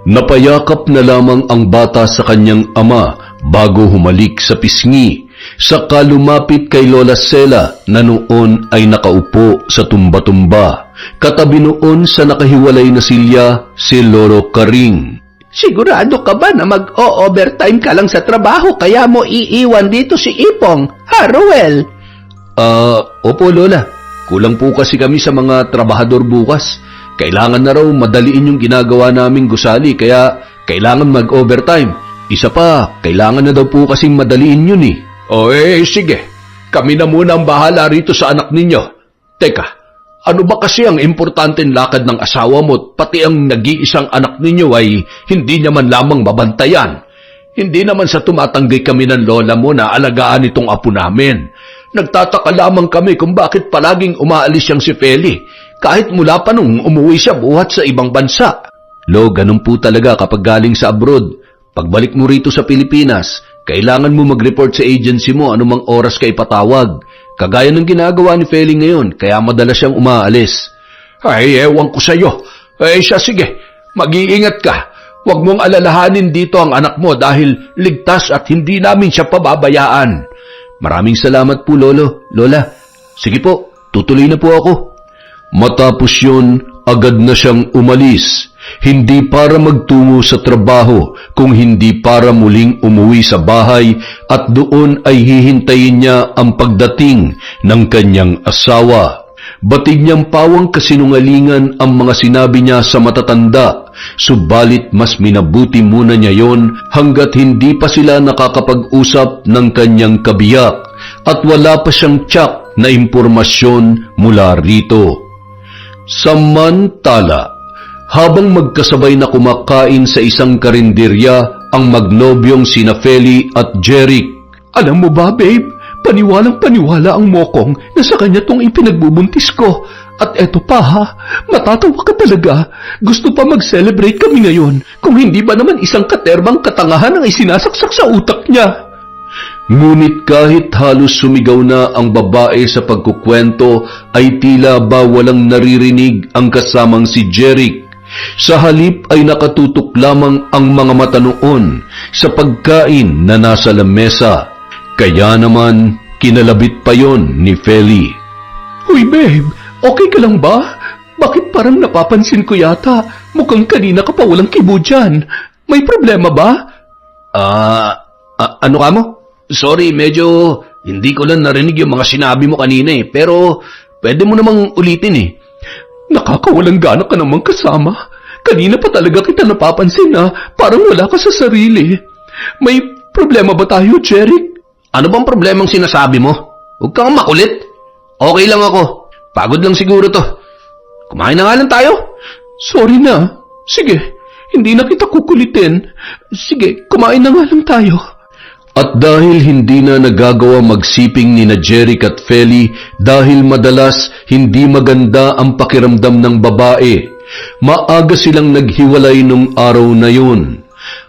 Napayakap na lamang ang bata sa kanyang ama bago humalik sa pisngi, saka lumapit kay Lola Sela na noon ay nakaupo sa tumba-tumba. Katabi noon sa nakahiwalay na silya si Lolo Karing. Sigurado ka ba na mag-o-overtime ka lang sa trabaho kaya mo iiwan dito si Ipong, ha, Ruel? Opo Lola. Kulang po kasi kami sa mga trabahador bukas. Kailangan na raw madaliin yung ginagawa naming gusali kaya kailangan mag-overtime. Isa pa, kailangan na daw po kasing madaliin yun eh. Sige. Kami na muna ang bahala rito sa anak ninyo. Teka, ano ba kasi ang importanteng lakad ng asawa mo pati ang nag-iisang anak ninyo ay hindi niya man lamang mabantayan? Hindi naman sa tumatanggi kami ng lola mo na alagaan itong apo namin. Nagtataka lamang kami kung bakit palaging umaalis siyang si Feli, kahit mula pa nung umuwi siya buhat sa ibang bansa. Lo, ganun po talaga kapag galing sa abroad. Pagbalik mo rito sa Pilipinas, kailangan mo mag-report sa agency mo anumang oras ka ipatawag. Kagaya ng ginagawa ni Feli ngayon, kaya madalas siyang umaalis. Ay, ewan ko sa'yo. Siya sige, mag-iingat ka. Huwag mong alalahanin dito ang anak mo dahil ligtas at hindi namin siya pababayaan. Maraming salamat po, Lolo. Lola, sige po, tutuloy na po ako. Matapos yun, agad na siyang umalis. Hindi para magtungo sa trabaho, kung hindi para muling umuwi sa bahay at doon ay hihintayin niya ang pagdating ng kanyang asawa. Batid niyang pawang kasinungalingan ang mga sinabi niya sa matatanda, subalit mas minabuti muna niya yon hanggat hindi pa sila nakakapag-usap ng kanyang kabiyak at wala pa siyang tiyak na impormasyon mula rito. Samantala, habang magkasabay na kumakain sa isang karinderya ang magnobyong sina Feli at Jeric. Alam mo ba, babe? Paniwalang-paniwala ang mokong na sa kanya tong ipinagbubuntis ko. At eto pa ha, matatawa ka talaga. Gusto pa mag-celebrate kami ngayon kung hindi ba naman isang katerbang katangahan ang isinasaksak sa utak niya. Ngunit kahit halos sumigaw na ang babae sa pagkukwento ay tila ba walang naririnig ang kasamang si Jeric. Sa halip ay nakatutok lamang ang mga mata noon sa pagkain na nasa lamesa. Kaya naman, kinalabit pa yon ni Feli. Uy babe, okay ka lang ba? Bakit parang napapansin ko yata? Mukhang kanina ka pa walang kibo dyan. May problema ba? Ano ka mo? Sorry, medyo hindi ko lang narinig yung mga sinabi mo kanina eh. Pero pwede mo namang ulitin eh. Nakakawalang gana ka namang kasama. Kanina pa talaga kita napapansin na parang wala ka sa sarili. May problema ba tayo, Jeric? Ano bang problemang sinasabi mo? Huwag kang makulit. Okay lang ako. Pagod lang siguro to. Kumain na nga lang tayo. Sorry na. Sige, hindi na kita kukulitin. Sige, kumain na nga lang tayo. At dahil hindi na nagagawa magsiping ni na Jeric at Feli dahil madalas hindi maganda ang pakiramdam ng babae, maaga silang naghiwalay nung araw na yun.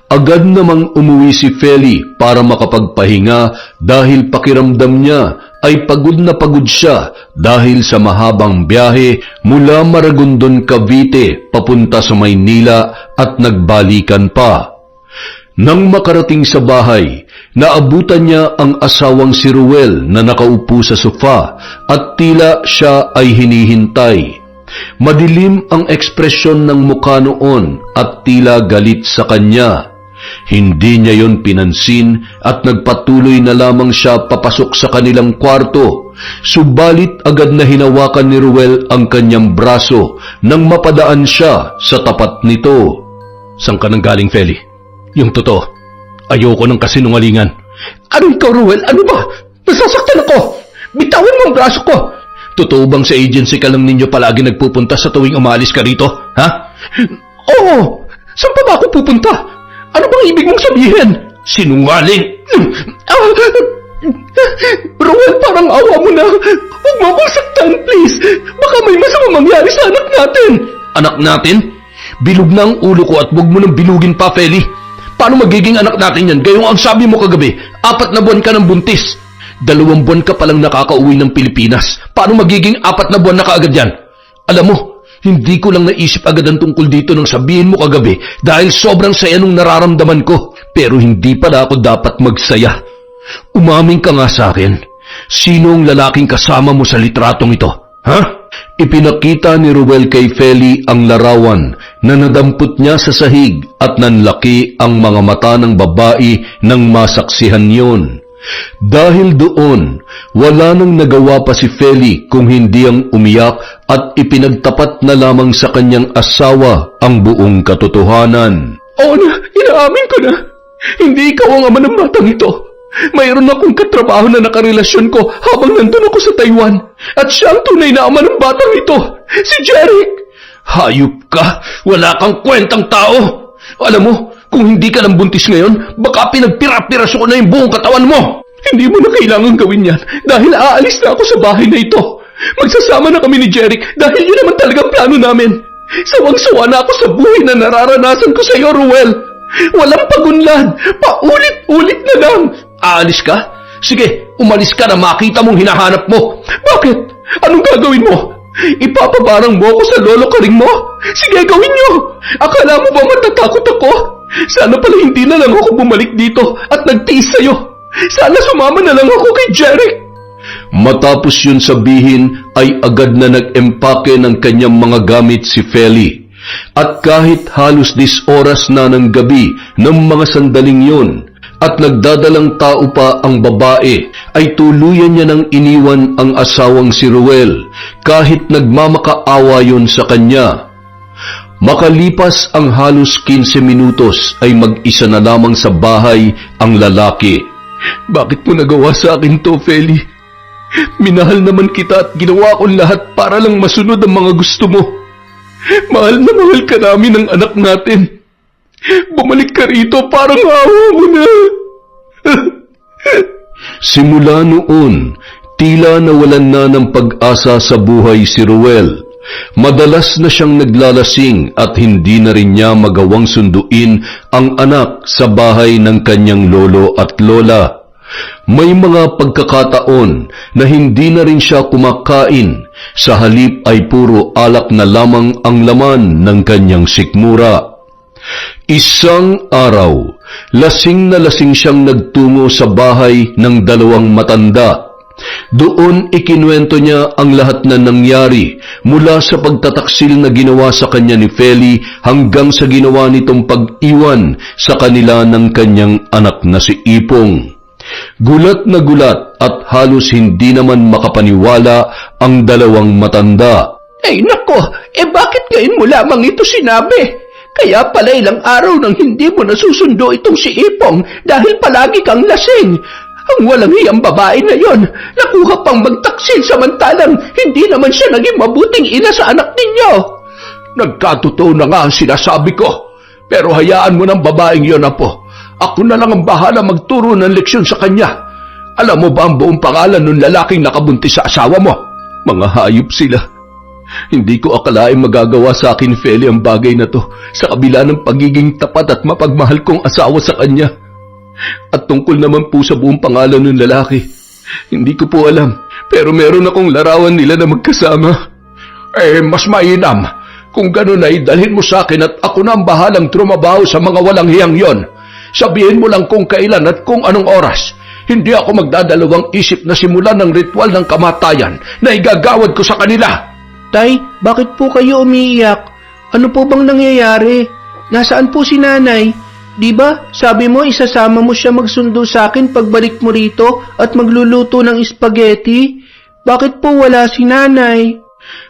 Agad namang umuwi si Feli para makapagpahinga dahil pakiramdam niya ay pagod na pagod siya dahil sa mahabang biyahe mula Maragondon, Cavite papunta sa Maynila at nagbalikan pa. Nang makarating sa bahay, naabutan niya ang asawang si Ruel na nakaupo sa sofa at tila siya ay hinihintay. Madilim ang ekspresyon ng mukha noon at tila galit sa kanya. Hindi niya yon pinansin at nagpatuloy na lamang siya papasok sa kanilang kwarto. Subalit agad na hinawakan ni Ruel ang kanyang braso nang mapadaan siya sa tapat nito. Saan ka nang galing, Feli? Yung totoo, ayoko ng kasinungalingan. Ano ikaw, Ruel? Ano ba? Nasasaktan ako! Bitawan mo ang braso ko! Totoo bang sa agency ka lang ninyo palagi nagpupunta sa tuwing umalis ka rito? Ha? Oo! Saan pa ba ako pupunta? Ano bang ibig mong sabihin? Sinungaling! Ruel, parang awa mo na. Huwag mo akong saktan, please. Baka may masamang mangyari sa anak natin. Anak natin? Bilog na ang ulo ko at huwag mo nang bilugin pa, Feli. Paano magiging anak natin yan? Gayong ang sabi mo kagabi, 4 na buwan ka ng buntis. 2 buwan ka palang nakakauwi ng Pilipinas. Paano magiging 4 na buwan na kaagad yan? Alam mo, Hindi ko lang naisip agad ang tungkol dito nang sabihin mo kagabi dahil sobrang saya nung nararamdaman ko. Pero hindi pala ako dapat magsaya. Umaming ka nga sa akin. Sino ang lalaking kasama mo sa litratong ito? Ha? Ipinakita ni Ruel kay Feli ang larawan na nadampot niya sa sahig at nanlaki ang mga mata ng babae nang masaksihan yon. Dahil doon, wala nang nagawa pa si Feli kung hindi ang umiyak at ipinagtapat na lamang sa kanyang asawa ang buong katotohanan. Oo na, inaamin ko na. Hindi ikaw ang ama ng batang ito. Mayroon akong katrabaho na nakarelasyon ko habang nandun ako sa Taiwan. At siya ang tunay na ama ng batang ito, si Jeric. Hayop ka! Wala kang kwentang tao! Alam mo, kung hindi ka nang buntis ngayon, baka pinagpira-piraso ko na yung buong katawan mo! Hindi mo na kailangan gawin yan dahil aalis na ako sa bahay na ito. Magsasama na kami ni Jeric dahil yun naman talagang plano namin. Sawang-sawa na ako sa buhay na nararanasan ko sa iyo, Ruel. Walang pagunlad, paulit-ulit na lang. Aalis ka? Sige, umalis ka na makita mong hinahanap mo. Bakit? Anong gagawin mo? Ipapabarang mo ako sa lolo karing mo? Sige, gawin nyo! Akala mo ba matatakot ako? Sana pala hindi na lang ako bumalik dito at nagtiis sa'yo. Sana sumama na lang ako kay Jeric. Matapos yun sabihin ay agad na nag-empake ng kanyang mga gamit si Feli. At kahit halos 10 oras na ng gabi ng mga sandaling yun, at nagdadalang tao pa ang babae, ay tuluyan niya nang iniwan ang asawang si Ruel, kahit nagmamakaawa yun sa kanya. Makalipas ang halos 15 minutos ay mag-isa na lamang sa bahay ang lalaki. Bakit mo nagawa sa akin to, Feli? Minahal naman kita at ginawa ko lahat para lang masunod ang mga gusto mo. Mahal na mahal ka namin ng anak natin. Bumalik ka rito, parang awa mo na. Simula noon, tila nawalan na ng pag-asa sa buhay si Ruel. Madalas na siyang naglalasing at hindi na rin niya magawang sunduin ang anak sa bahay ng kanyang lolo at lola. May mga pagkakataon na hindi na rin siya kumakain, sa halip ay puro alak na lamang ang laman ng kanyang sikmura. Isang araw, lasing na lasing siyang nagtungo sa bahay ng 2 matanda. Doon ikinuwento niya ang lahat na nangyari mula sa pagtataksil na ginawa sa kanya ni Feli hanggang sa ginawa nitong pag-iwan sa kanila ng kanyang anak na si Ipong. Gulat na gulat at halos hindi naman makapaniwala ang 2 matanda. Ay nako, bakit ngayon mo lamang ito sinabi? Kaya pala ilang araw nang hindi mo nasusundo itong si Ipong dahil palagi kang lasing. Ang walang hiyang babae na yon, nakuha pang magtaksil samantalang hindi naman siya naging mabuting ina sa anak ninyo. Nagkatotoo na nga ang sinasabi ko. Pero hayaan mo ng babaeng yon, Apo. Ako na lang ang bahala magturo ng leksyon sa kanya. Alam mo ba ang buong pangalan ng lalaking nakabuntis sa asawa mo? Mga hayop sila. Hindi ko akalaing magagawa sa akin, Feli, ang bagay na to sa kabila ng pagiging tapat at mapagmahal kong asawa sa kanya. At tungkol naman po sa buong pangalan ng lalaki, hindi ko po alam, pero meron akong larawan nila na magkasama. Mas mainam. Kung gano'n ay dalhin mo sa akin at ako na ang bahalang trumabaho sa mga walang hiyang yon. Sabihin mo lang kung kailan at kung anong oras. Hindi ako magdadalawang isip na simulan ng ritual ng kamatayan na igagawad ko sa kanila. Tay, bakit po kayo umiiyak? Ano po bang nangyayari? Nasaan po si nanay? Di ba, sabi mo isasama mo siya magsundo sa akin pagbalik mo rito at magluluto ng spaghetti? Bakit po wala si nanay?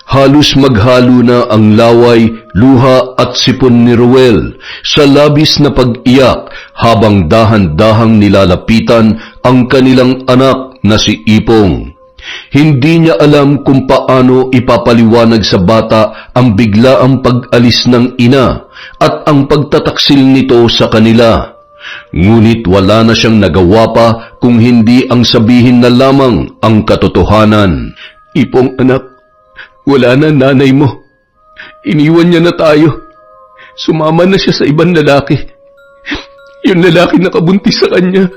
Halos maghalo na ang laway, luha at sipon ni Ruel sa labis na pag-iyak habang dahan-dahang nilalapitan ang kanilang anak na si Ipong. Hindi niya alam kung paano ipapaliwanag sa bata ang biglaang pag-alis ng ina at ang pagtataksil nito sa kanila. Ngunit wala na siyang nagawa pa kung hindi ang sabihin na lamang ang katotohanan. Ipong anak, wala na nanay mo. Iniwan niya na tayo. Sumama na siya sa ibang lalaki. Yung lalaki nakabuntis sa kanya.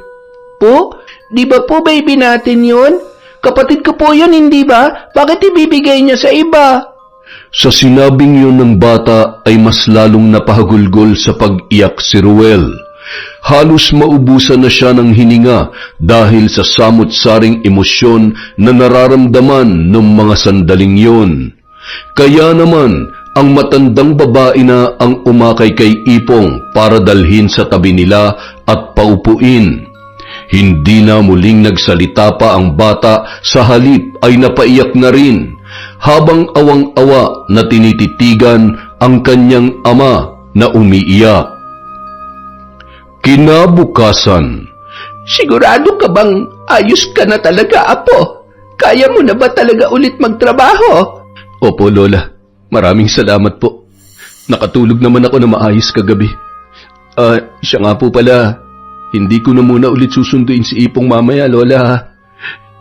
Po? Di ba po baby natin yun? Kapatid ko po yun, hindi ba? Bakit ibibigay niya sa iba? Sa sinabing yun ng bata ay mas lalong napahagulgol sa pag-iyak si Ruel. Halos maubusan na siya ng hininga dahil sa samot-saring emosyon na nararamdaman ng mga sandaling yun. Kaya naman, ang matandang babae na ang umakay kay Ipong para dalhin sa tabi nila at paupuin. Hindi na muling nagsalita pa ang bata, sa halip ay napaiyak na rin, habang awang-awa na tinititigan ang kanyang ama na umiiyak. Kinabukasan, Sigurado ka bang ayos ka na talaga, Apo? Kaya mo na ba talaga ulit magtrabaho? Opo, Lola. Maraming salamat po. Nakatulog naman ako na maayos kagabi. Siya nga po pala, hindi ko na muna ulit susunduin si Ipong mamaya, Lola.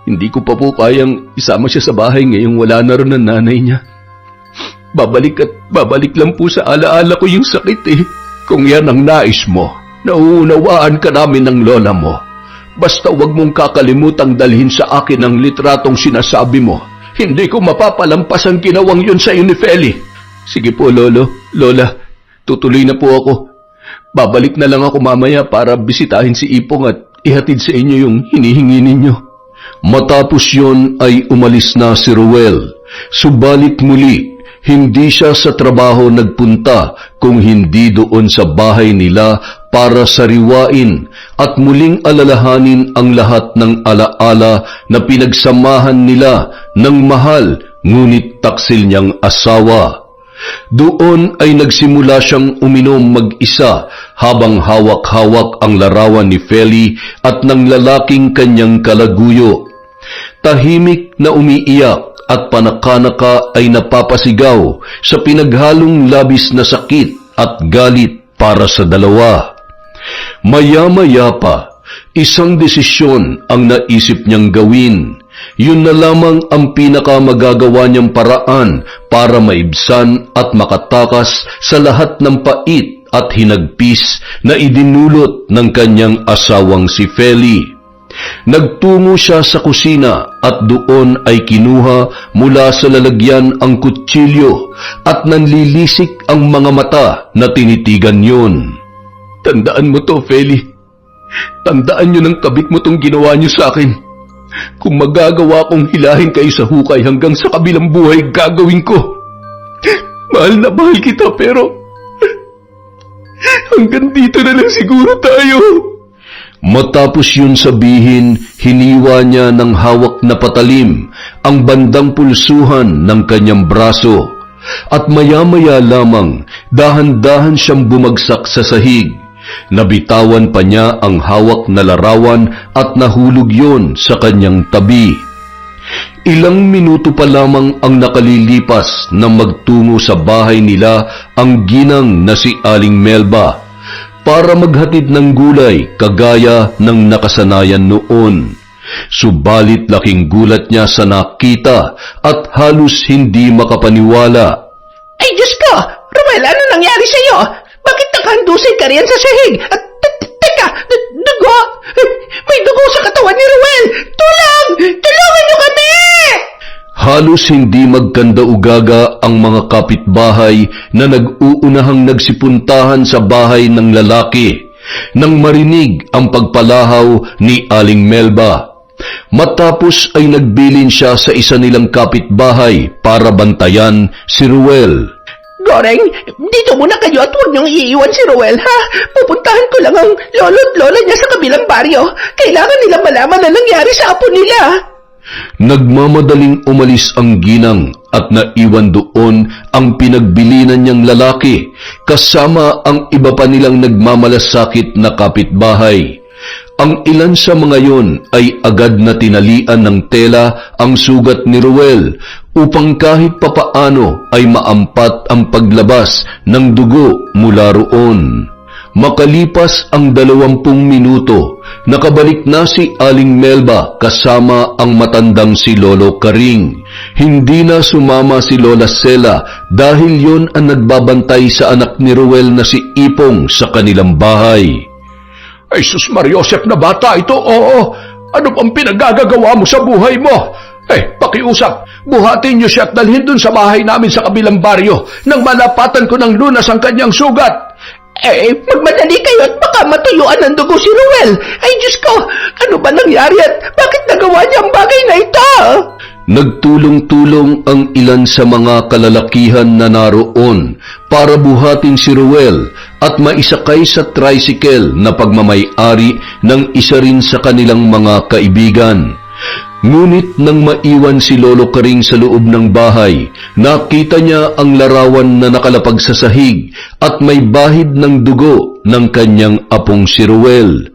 Hindi ko pa po kayang isama siya sa bahay ngayong wala na rin ang nanay niya. Babalik lang po sa alaala ko yung sakit eh. Kung yan ang nais mo, nauunawaan ka namin ng lola mo. Basta wag mong kakalimutang dalhin sa akin ang litratong sinasabi mo. Hindi ko mapapalampas ang ginawang yun sa ni Feli. Sige po, Lola. Tutuloy na po ako. Babalik na lang ako mamaya para bisitahin si Ipong at ihatid sa inyo yung hinihingi ninyo. Matapos yon ay umalis na si Ruel. Subalit muli, hindi siya sa trabaho nagpunta kung hindi doon sa bahay nila para sariwain at muling alalahanin ang lahat ng alaala na pinagsamahan nila ng mahal ngunit taksil niyang asawa. Doon ay nagsimula siyang uminom mag-isa habang hawak-hawak ang larawan ni Feli at ng lalaking kanyang kalaguyo. Tahimik na umiiyak at panakanaka ay napapasigaw sa pinaghalong labis na sakit at galit para sa dalawa. Maya-maya pa, isang desisyon ang naisip niyang gawin. Yun na lamang ang pinakamagagawa niyang paraan para maibsan at makatakas sa lahat ng pait at hinagpis na idinulot ng kanyang asawang si Feli. Nagtungo siya sa kusina at doon ay kinuha mula sa lalagyan ang kutsilyo at nanlilisik ang mga mata na tinitigan yun. Tandaan mo to, Feli. Tandaan nyo ng kabit mo tong ginawa nyo sa akin. Kung magagawa kong hilahin kayo sa hukay hanggang sa kabilang buhay, gagawin ko. Mahal na mahal kita, pero hanggang dito na lang siguro tayo. Matapos yun sabihin, hiniwa niya ng hawak na patalim ang bandang pulsuhan ng kanyang braso. At maya-maya lamang, dahan-dahan siyang bumagsak sa sahig. Nabitawan pa niya ang hawak na larawan at nahulog yon sa kanyang tabi. Ilang minuto pa lamang ang nakalilipas nang magtungo sa bahay nila ang ginang na si Aling Melba para maghatid ng gulay kagaya ng nakasanayan noon. Subalit laking gulat niya sa nakita at halos hindi makapaniwala. Ay, Diyos ko! Ruel, ano nangyari sa'yo? Bakit nakahandusay ka riyan sa sahig? At, teka, dugo! May dugo sa katawan ni Ruel! Tulong! Tulungan niyo kami! Halos hindi magkanda-ugaga ang mga kapitbahay na nag-uunahang nagsipuntahan sa bahay ng lalaki nang marinig ang pagpalahaw ni Aling Melba. Matapos ay nagbilin siya sa isa nilang kapitbahay para bantayan si Ruel. Goreng, dito muna kayo at huwag niyong iiwan si Ruel, ha? Pupuntahan ko lang ang lolo at lola niya sa kabilang baryo. Kailangan nila malaman na nangyari sa apo nila. Nagmamadaling umalis ang ginang at naiwan doon ang pinagbilinan niyang lalaki kasama ang iba pa nilang nagmamalasakit na kapitbahay. Ang ilan sa mga yon ay agad na tinalian ng tela ang sugat ni Ruel upang kahit papaano ay maampat ang paglabas ng dugo mula roon. Makalipas ang 20 minuto, nakabalik na si Aling Melba kasama ang matandang si Lolo Karing. Hindi na sumama si Lola Sela dahil yon ang nagbabantay sa anak ni Ruel na si Ipong sa kanilang bahay. Ay, sus Mariosep na bata ito, oo. Ano pang pinagagagawa mo sa buhay mo? Pakiusap, buhatin niyo siya at dalhin dun sa bahay namin sa kabilang baryo nang malapatan ko ng lunas ang kanyang sugat. Magmadali kayo at baka matuyuan ng dugo si Ruel. Ay, Diyos ko, ano ba nangyari at bakit nagawa niya ang bagay na ito? Nagtulong-tulong ang ilan sa mga kalalakihan na naroon para buhatin si Ruel at maisakay sa tricycle na pagmamay-ari ng isa rin sa kanilang mga kaibigan. Ngunit nang maiwan si Lolo Karing sa loob ng bahay, nakita niya ang larawan na nakalapag sa sahig at may bahid ng dugo ng kanyang apong si Ruel.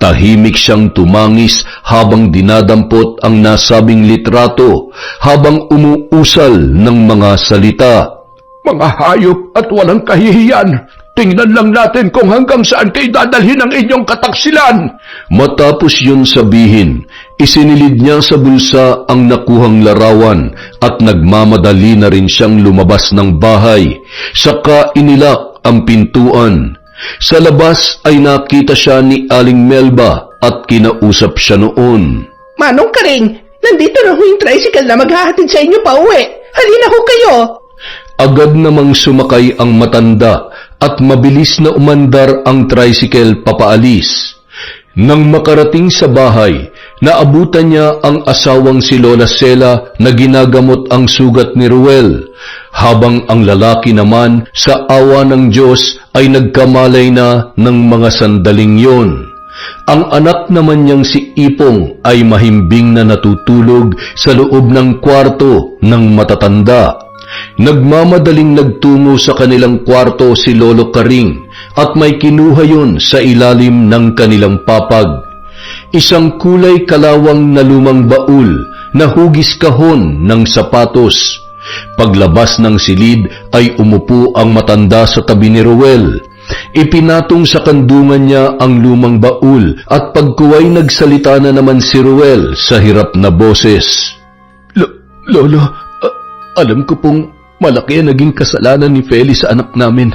Tahimik siyang tumangis habang dinadampot ang nasabing litrato habang umuusal ng mga salita. Mga hayop at walang kahihiyan, tingnan lang natin kung hanggang saan kayo dadalhin ang inyong kataksilan. Matapos yun sabihin, isinilid niya sa bulsa ang nakuhang larawan at nagmamadali na rin siyang lumabas ng bahay. Saka inilak ang pintuan. Sa labas ay nakita siya ni Aling Melba at kinausap siya noon. Manong Karing, nandito na ho yung tricycle na maghahatid sa inyo pa uwi. Halina ho kayo. Agad namang sumakay ang matanda at mabilis na umandar ang tricycle papaalis. Nang makarating sa bahay, naabutan niya ang asawang si Lola Sela na ginagamot ang sugat ni Ruel, habang ang lalaki naman sa awa ng Diyos ay nagkamalay na ng mga sandaling yon. Ang anak naman niyang si Ipong ay mahimbing na natutulog sa loob ng kwarto ng matatanda. Nagmamadaling nagtungo sa kanilang kwarto si Lolo Karing at may kinuha yun sa ilalim ng kanilang papag. Isang kulay kalawang na lumang baul na hugis kahon ng sapatos. Paglabas ng silid ay umupo ang matanda sa tabi ni Ruel. Ipinatong sa kandungan niya ang lumang baul at pagkuway nagsalita na naman si Ruel sa hirap na boses. Lolo, alam ko pong malaki ang naging kasalanan ni Feli sa anak namin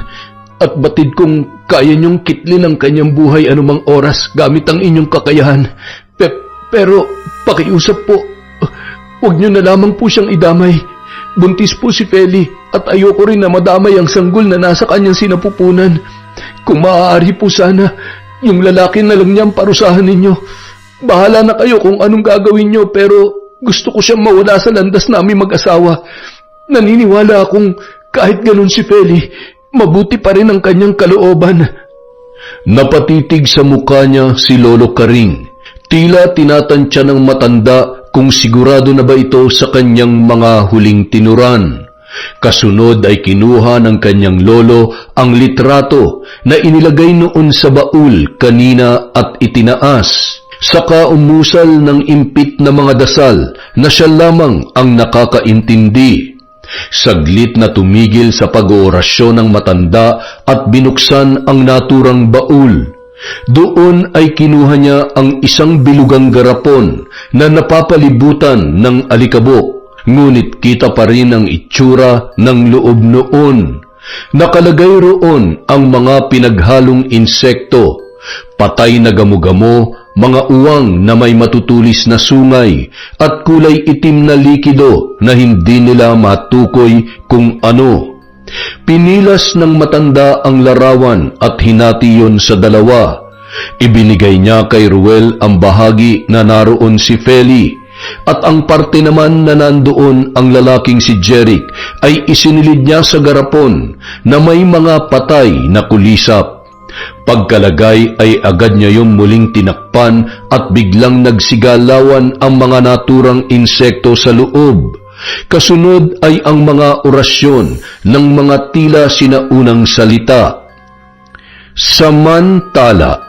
at batid kong kaya niyong kitlin ang kanyang buhay anumang oras gamit ang inyong kakayahan. Pero pakiusap po, huwag niyo na lamang po siyang idamay. Buntis po si Feli at ayoko rin na madamay ang sanggol na nasa kanyang sinapupunan. Kung maaari po sana, yung lalaki na lang niyang parusahan ninyo. Bahala na kayo kung anong gagawin niyo pero gusto ko siyang mawala sa landas namin mag-asawa. Naniniwala akong kahit ganun si Feli, mabuti pa rin ang kanyang kalooban. Napatitig sa mukha niya si Lolo Karing. Tila tinatantya ng matanda kung sigurado na ba ito sa kanyang mga huling tinuran. Kasunod ay kinuha ng kanyang lolo ang litrato na inilagay noon sa baul kanina at itinaas. Saka umusal ng impit na mga dasal na siya lamang ang nakakaintindi. Saglit na tumigil sa pag-oorasyon ng matanda at binuksan ang naturang baul. Doon ay kinuha niya ang isang bilugang garapon na napapalibutan ng alikabok. Ngunit kita pa rin ang itsura ng loob noon. Nakalagay roon ang mga pinaghalong insekto, patay na gamo-gamo, mga uwang na may matutulis na sungay, at kulay itim na likido na hindi nila matukoy kung ano. Pinilas ng matanda ang larawan at hinati yon sa dalawa. Ibinigay niya kay Ruel ang bahagi na naroon si Feli, at ang parte naman na nandoon ang lalaking si Jeric ay isinilid niya sa garapon na may mga patay na kulisap. Pagkalagay ay agad niya yung muling tinakpan at biglang nagsigalawan ang mga naturang insekto sa loob. Kasunod ay ang mga orasyon ng mga tila sinaunang salita. Samantala,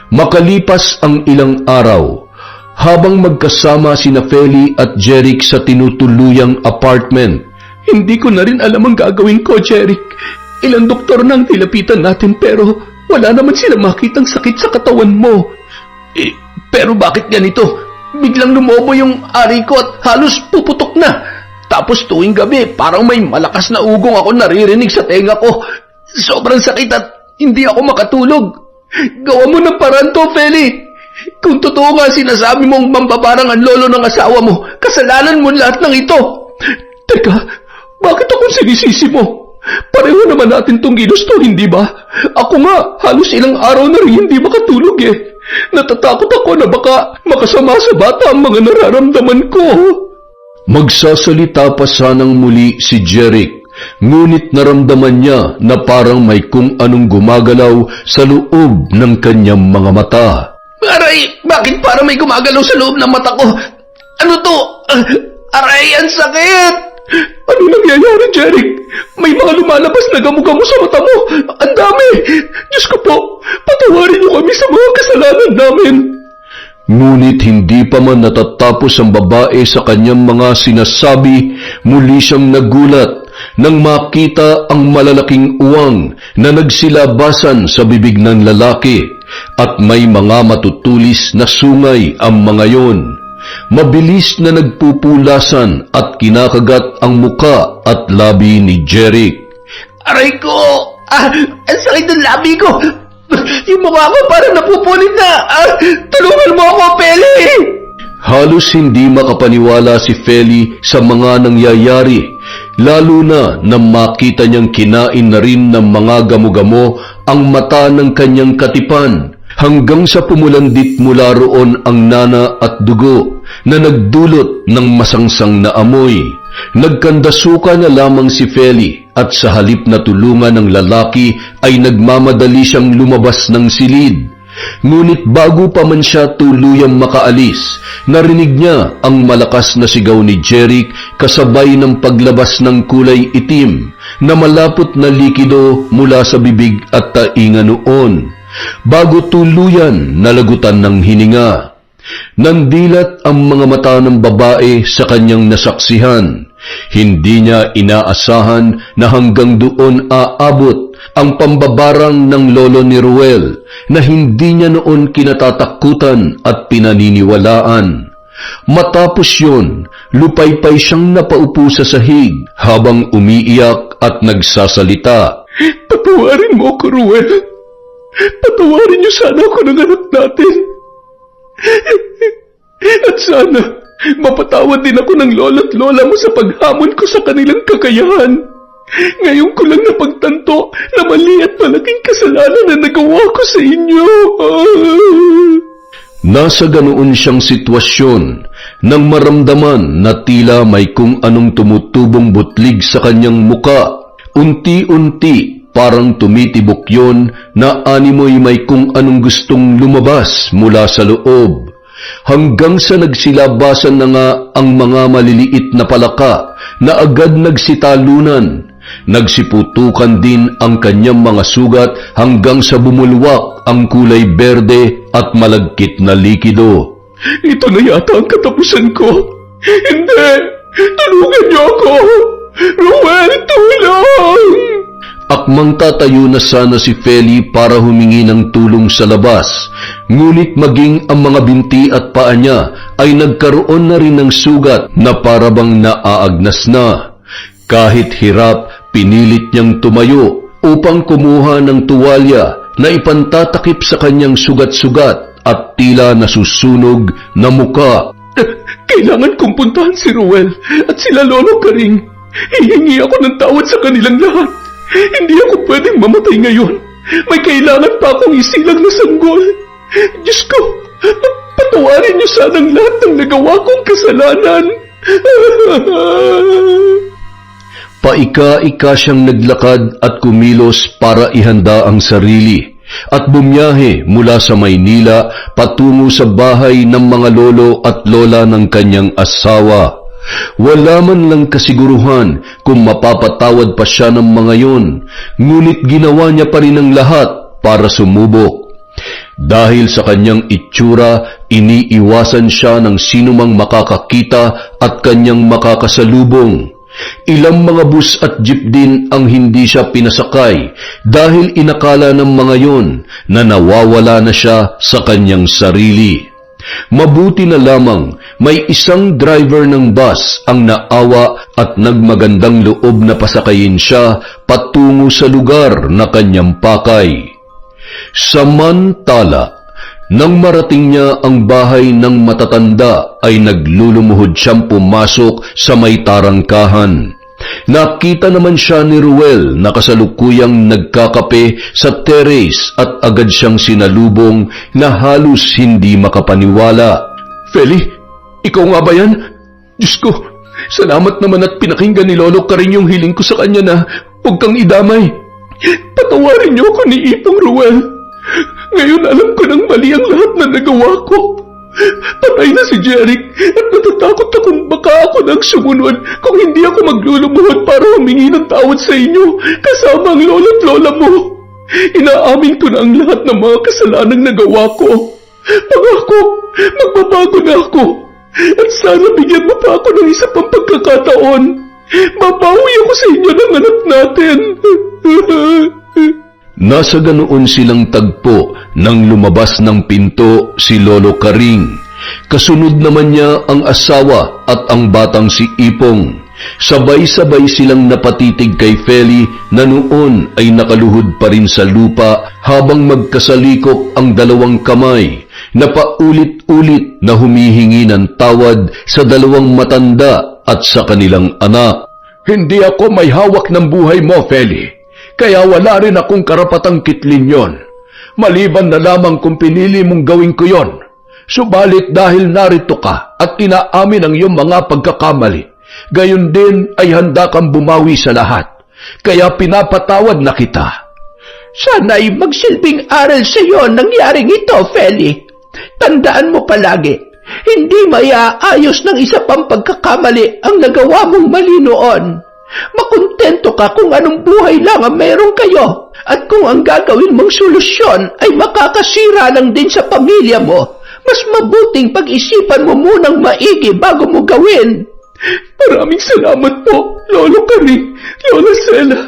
makalipas ang ilang araw, habang magkasama sina Feli at Jeric sa tinutuluyang apartment. Hindi ko na rin alam ang gagawin ko, Jeric. Ilang doktor na ang nilapitan natin pero wala naman sila makitang sakit sa katawan mo. Pero bakit ganito? Biglang lumobo yung ari ko at halos puputok na. Tapos tuwing gabi, parang may malakas na ugong ako naririnig sa tenga ko. Sobrang sakit at hindi ako makatulog. Gawa mo ng paraan to, Feli. Kung totoo nga sinasabi mong mambabarang ang lolo ng asawa mo, kasalanan mo lahat ng ito. Teka, bakit ako sinisisi mo? Pareho naman natin tong ginusto, hindi ba? Ako nga, halos ilang araw na rin hindi makatulog eh. Natatakot ako na baka makasama sa bata ang mga nararamdaman ko. Magsasalita pa sanang muli si Jeric, ngunit naramdaman niya na parang may kung anong gumagalaw sa loob ng kanyang mga mata. Aray, bakit parang may gumagalaw sa loob ng mata ko? Ano to? Aray, ang sakit! Ano nangyayari, Jeric? May mga lumalabas na gamo-gamo sa mata mo. Ang dami! Diyos ko po, patawarin niyo kami sa mga kasalanan namin. Ngunit hindi pa man natatapos ang babae sa kanyang mga sinasabi, muli siyang nagulat nang makita ang malalaking uwang na nagsilabasan sa bibig ng lalaki at may mga matutulis na sungay ang mga yon. Mabilis na nagpupulasan at kinakagat ang muka at labi ni Jeric. Aray ko! Ang sakit ng labi ko! Yung mukha ko parang napupunit na! Tulungan mo ako, Peli! Halos hindi makapaniwala si Feli sa mga nangyayari, lalo na nang makita niyang kinain na rin ng mga gamo-gamo ang mata ng kanyang katipan, hanggang sa pumulandit mula roon ang nana at dugo na nagdulot ng masangsang na amoy. Nagkandasuka na lamang si Feli at sa halip na tulungan ng lalaki ay nagmamadali siyang lumabas ng silid. Ngunit bago pa man siya tuluyang makaalis, narinig niya ang malakas na sigaw ni Jeric kasabay ng paglabas ng kulay itim na malapot na likido mula sa bibig at tainga noon. Bago tuluyan nalagutan ng hininga, nandilat ang mga mata ng babae sa kanyang nasaksihan. Hindi niya inaasahan na hanggang doon aabot ang pambabarang ng lolo ni Ruel na hindi niya noon kinatatakutan at pinaniniwalaan. Matapos yun, lupaypay siyang napaupo sa sahig habang umiiyak at nagsasalita. Patawarin mo ako, Ruel. Patawarin niyo sana ako ng anak natin. At sana, mapatawad din ako ng lolo't lola mo sa paghamon ko sa kanilang kakayahan. Ngayon ko lang napagtanto na mali at malaking kasalanan na nagawa ko sa inyo. Nasa ganoon siyang sitwasyon nang maramdaman na tila may kung anong tumutubong butlig sa kanyang muka. Unti-unti parang tumitibok yon na animoy may kung anong gustong lumabas mula sa loob. Hanggang sa nagsilabasan na nga ang mga maliliit na palaka na agad nagsitalunan. Nagsiputukan din ang kanyang mga sugat hanggang sa bumulwak ang kulay berde at malagkit na likido. Ito na yata ang katapusan ko. Hindi! Tulungan niyo ako! Ruel, tulong! Akmang tatayo na sana si Feli para humingi ng tulong sa labas, ngunit maging ang mga binti at paa niya ay nagkaroon na rin ng sugat na parabang naaagnas na. Kahit hirap, pinilit niyang tumayo upang kumuha ng tuwalya na ipantatakip sa kanyang sugat-sugat at tila nasusunog na muka. Kailangan kong puntahan si Ruel at sila Lolo Karing. Hihingi ako ng tawad sa kanilang lahat. Hindi ako pwedeng mamatay ngayon. May kailangan pa akong isilang na sanggol. Diyos ko, patawarin niyo sanang lahat ng nagawa kong kasalanan. Paika-ika siyang naglakad at kumilos para ihanda ang sarili at bumiyahe mula sa Maynila patungo sa bahay ng mga lolo at lola ng kanyang asawa. Wala man lang kasiguruhan kung mapapatawad pa siya ng mga yon, ngunit ginawa niya pa rin ang lahat para sumubok. Dahil sa kanyang itsura, iniiwasan siya ng sinumang makakakita at kanyang makakasalubong. Ilang mga bus at jeep din ang hindi siya pinasakay dahil inakala ng mga yon na nawawala na siya sa kanyang sarili. Mabuti na lamang may isang driver ng bus ang naawa at nagmagandang loob na pasakayin siya patungo sa lugar na kanyang pakay. Samantala, Nang marating niya ang bahay ng matatanda ay naglulumuhod siyang pumasok sa may tarangkahan. Nakita naman siya ni Ruel na kasalukuyang nagkakape sa terrace at agad siyang sinalubong na halos hindi makapaniwala. Feli, ikaw nga ba yan? Diyos ko, salamat naman at pinakinggan ni Lolo ka rin yung hiling ko sa kanya na huwag kang idamay. Patawarin niyo ako ni Ipong Ruel. Ngayon alam ko nang mali ang lahat na nagawa ko. Patay na si Jeric at natatakot akong baka ako nang sumunod kung hindi ako maglulumuhod para humingi ng tawad sa inyo kasama ang lola at lola mo. Inaamin ko na ang lahat ng mga kasalanang nagawa ko. Pangako, magbabago na ako. At sana bigyan mo pa ako ng isa pang pagkakataon. Babawi ako sa inyo ng anak natin. Nasa ganoon silang tagpo nang lumabas ng pinto si Lolo Karing. Kasunod naman niya ang asawa at ang batang si Ipong. Sabay-sabay silang napatitig kay Feli na noon ay nakaluhod pa rin sa lupa habang magkasalikop ang dalawang kamay na paulit-ulit na humihingi ng tawad sa dalawang matanda at sa kanilang anak. Hindi ako may hawak ng buhay mo, Feli. Kaya wala rin akong karapatang kitlin yon. Maliban na lamang kung pinili mong gawin ko yon. Subalit dahil narito ka at inaamin ang iyong mga pagkakamali, gayon din ay handa kang bumawi sa lahat. Kaya pinapatawad na kita. Sana'y magsilbing aral sa iyo ang nangyaring ito, Feli. Tandaan mo palagi, hindi maiaayos ng isa pang pagkakamali ang nagawa mong mali noon. Makontento ka kung anong buhay lang ang meron kayo at kung ang gagawin mong solusyon ay makakasira lang din sa pamilya mo. Mas mabuting pag-isipan mo munang maigi bago mo gawin. Maraming salamat po, Lolo Karing, Lola Sela.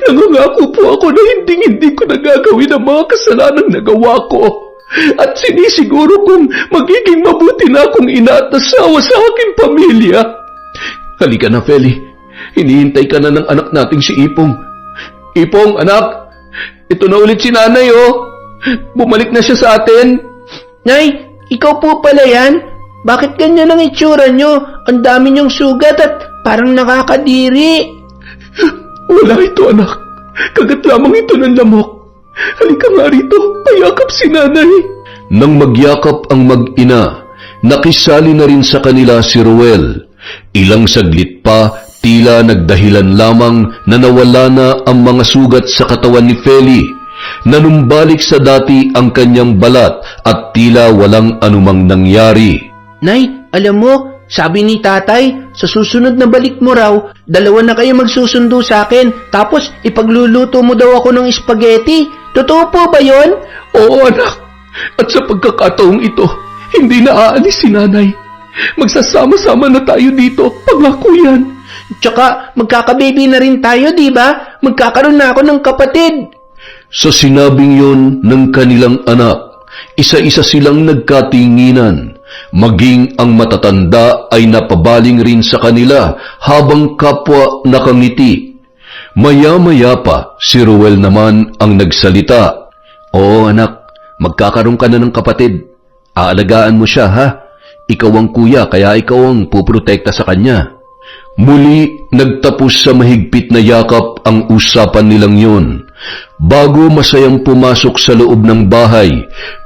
Nangangako po ako na hindi ko nagagawin ang mga kasalanang nagawa ko. At sinisiguro kong magiging mabuti na akong ina at asawa sa aking pamilya. Halika na, Feli. Hinihintay ka na ng anak nating si Ipong. Ipong, anak, ito na ulit si nanay, oh. Bumalik na siya sa atin. Nay, ikaw po pala yan? Bakit ganyan ang itsura nyo? Ang dami nyong sugat at parang nakakadiri. Wala ito, anak. Kagat lamang ito ng lamok. Halika nga rito, payakap si nanay. Nang magyakap ang mag-ina, nakisali na rin sa kanila si Ruel. Ilang saglit pa, tila nagdahilan lamang na nawala na ang mga sugat sa katawan ni Feli. Nanumbalik sa dati ang kanyang balat at tila walang anumang nangyari. Nay, alam mo, sabi ni tatay, sa susunod na balik mo raw, 2 na kayo magsusundo sa akin, tapos ipagluluto mo daw ako ng spaghetti. Totoo po ba yon? Oo, anak. At sa pagkakataong ito, hindi na aalis si nanay. Magsasama-sama na tayo dito, pangako yan. Tsaka, magkakababy na rin tayo, di ba? Magkakaroon na ako ng kapatid. Sa sinabing yon ng kanilang anak, isa-isa silang nagkatinginan. Maging ang matatanda ay napabaling rin sa kanila habang kapwa nakangiti. Maya-maya pa, si Ruel naman ang nagsalita. Oo anak, magkakaroon ka na ng kapatid. Aalagaan mo siya ha? Ikaw ang kuya kaya ikaw ang puprotekta sa kanya. Muli nagtapos sa mahigpit na yakap ang usapan nilang yon. Bago masayang pumasok sa loob ng bahay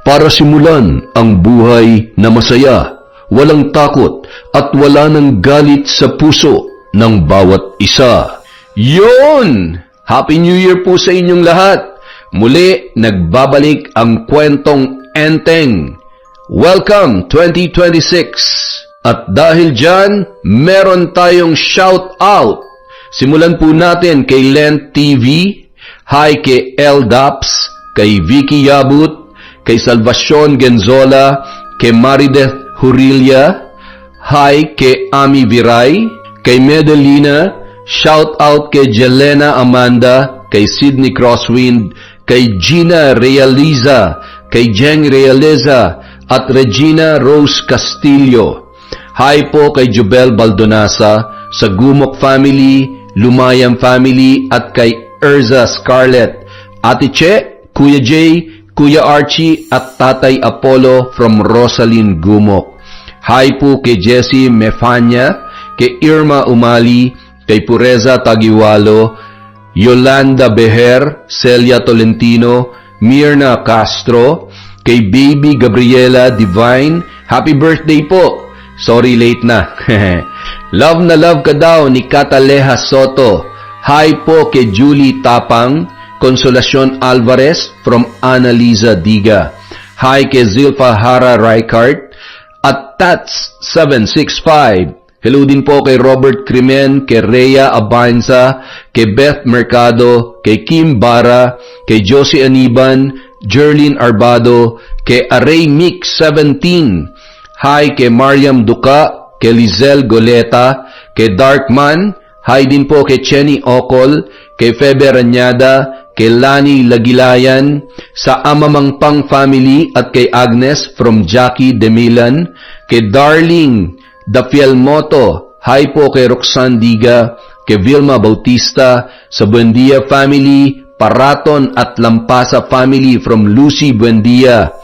para simulan ang buhay na masaya, walang takot at wala ng galit sa puso ng bawat isa. Yun! Happy New Year po sa inyong lahat! Muli, nagbabalik ang kwentong Enteng. Welcome 2026! At dahil dyan, meron tayong shout out. Simulan po natin kay Lent TV, hi kay LDAPS, kay Vicky Yabut, kay Salvacion Genzola, kay Marideth Hurilia, hi kay Ami Viray, kay Medelina, shout out kay Jelena Amanda, kay Sydney Crosswind, kay Gina Realiza, kay Jeng Realiza, at Regina Rose Castillo. Hi po kay Jubel Baldonasa, sa Gumok Family, Lumayam Family, at kay Erza Scarlett, Ate Che, Kuya Jay, Kuya Archie at Tatay Apollo from Rosalyn Gumok. Hi po kay Jessie Mefanya, kay Irma Umali, kay Pureza Tagiwalo, Yolanda Beher, Celia Tolentino, Mirna Castro, kay Baby Gabriela Divine, happy birthday po! Sorry late na. Love na love ka daw ni Cataleja Soto. Hi po kay Julie Tapang, Consolacion Alvarez from Annalisa Diga. Hi kay Zilfa Hara Reichardt at Tats765. Hello din po kay Robert Crimen, kay Rhea Abanza, kay Beth Mercado, kay Kim Bara, kay Josie Aniban, Jerlyn Arbado, kay Aray Mix 17. Hi kay Mariam Duca, kay Lizelle Goleta, kay Darkman. Hi din po kay Chenny Ocol, kay Febe Ranyada, kay Lani Lagilayan, sa Amamang Pang family at kay Agnes from Jackie De Milan, kay Darling Dafielmoto, hi po kay Roxanne Diga, kay Vilma Bautista, sa Buendia family, Paraton at Lampasa family from Lucy Buendia.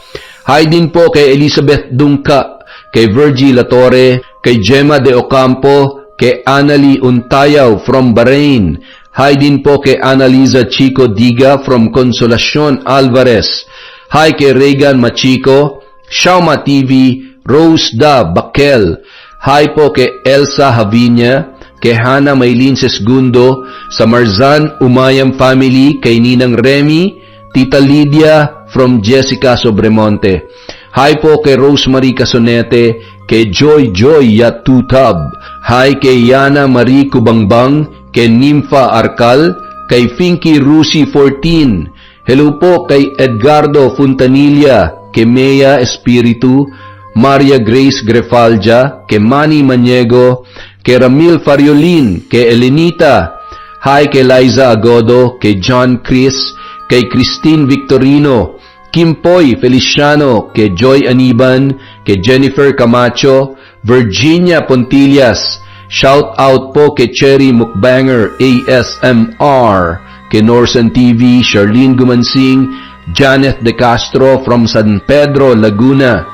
Hi din po kay Elizabeth Dungka, kay Virgie Latore, kay Gemma De Ocampo, kay Annalie Untayaw from Bahrain. Hi din po kay Annalisa Chico Diga from Consolacion Alvarez. Hi kay Regan Machico, Shauma TV, Rose Da Bakel. Hi po kay Elsa Havinya, kay Hana Maylin Sesgundo, sa Marzan Umayam family, kay Ninang Remy, Tita Lydia from Jessica Sobremonte. Hi po kay Rosemary Casonete, kay Joy Yatutab. Hi kay Yana Marie Kubangbang, kay Nympha Arcal, kay Finky Rusi 14. Hello po kay Edgardo Fontanilla, kay Mea Espiritu, Maria Grace Grefalja, kay Manny Maniego, kay Ramil Fariolin, kay Elenita. Hi kay Liza Agodo, kay John Chris, kay Christine Victorino, Kim Poy Feliciano, kay Joy Aniban, kay Jennifer Camacho, Virginia Pontillas. Shout out po kay Cherry Mukbanger ASMR, kay Norsen TV, Charlene Gumansing, Janet De Castro from San Pedro, Laguna.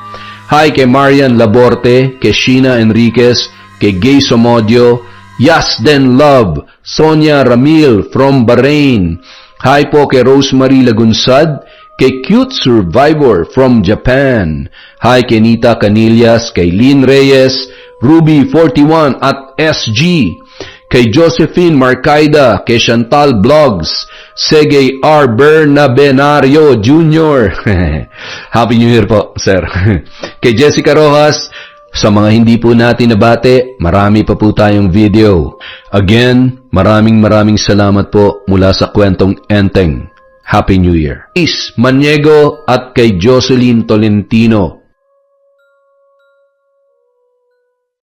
Hi kay Marian Laborte, kay Sheena Enriquez, kay Gay Somodio, Yasden Love, Sonia Ramil from Bahrain. Hi po kay Rosemary Lagunsad, kay Cute Survivor from Japan. Hi kay Nita Canillas, kay Lynn Reyes, Ruby 41 at SG, kay Josephine Marcaida, kay Chantal Vlogs, Sergey R. Bernabenario Jr. Happy New Year po, sir. Kay Jessica Rojas, sa mga hindi po natin nabate, marami pa po tayong video. Again, maraming salamat po mula sa Kwentong Enteng. Happy New Year. Is Maniego at kay Jocelyn Tolentino.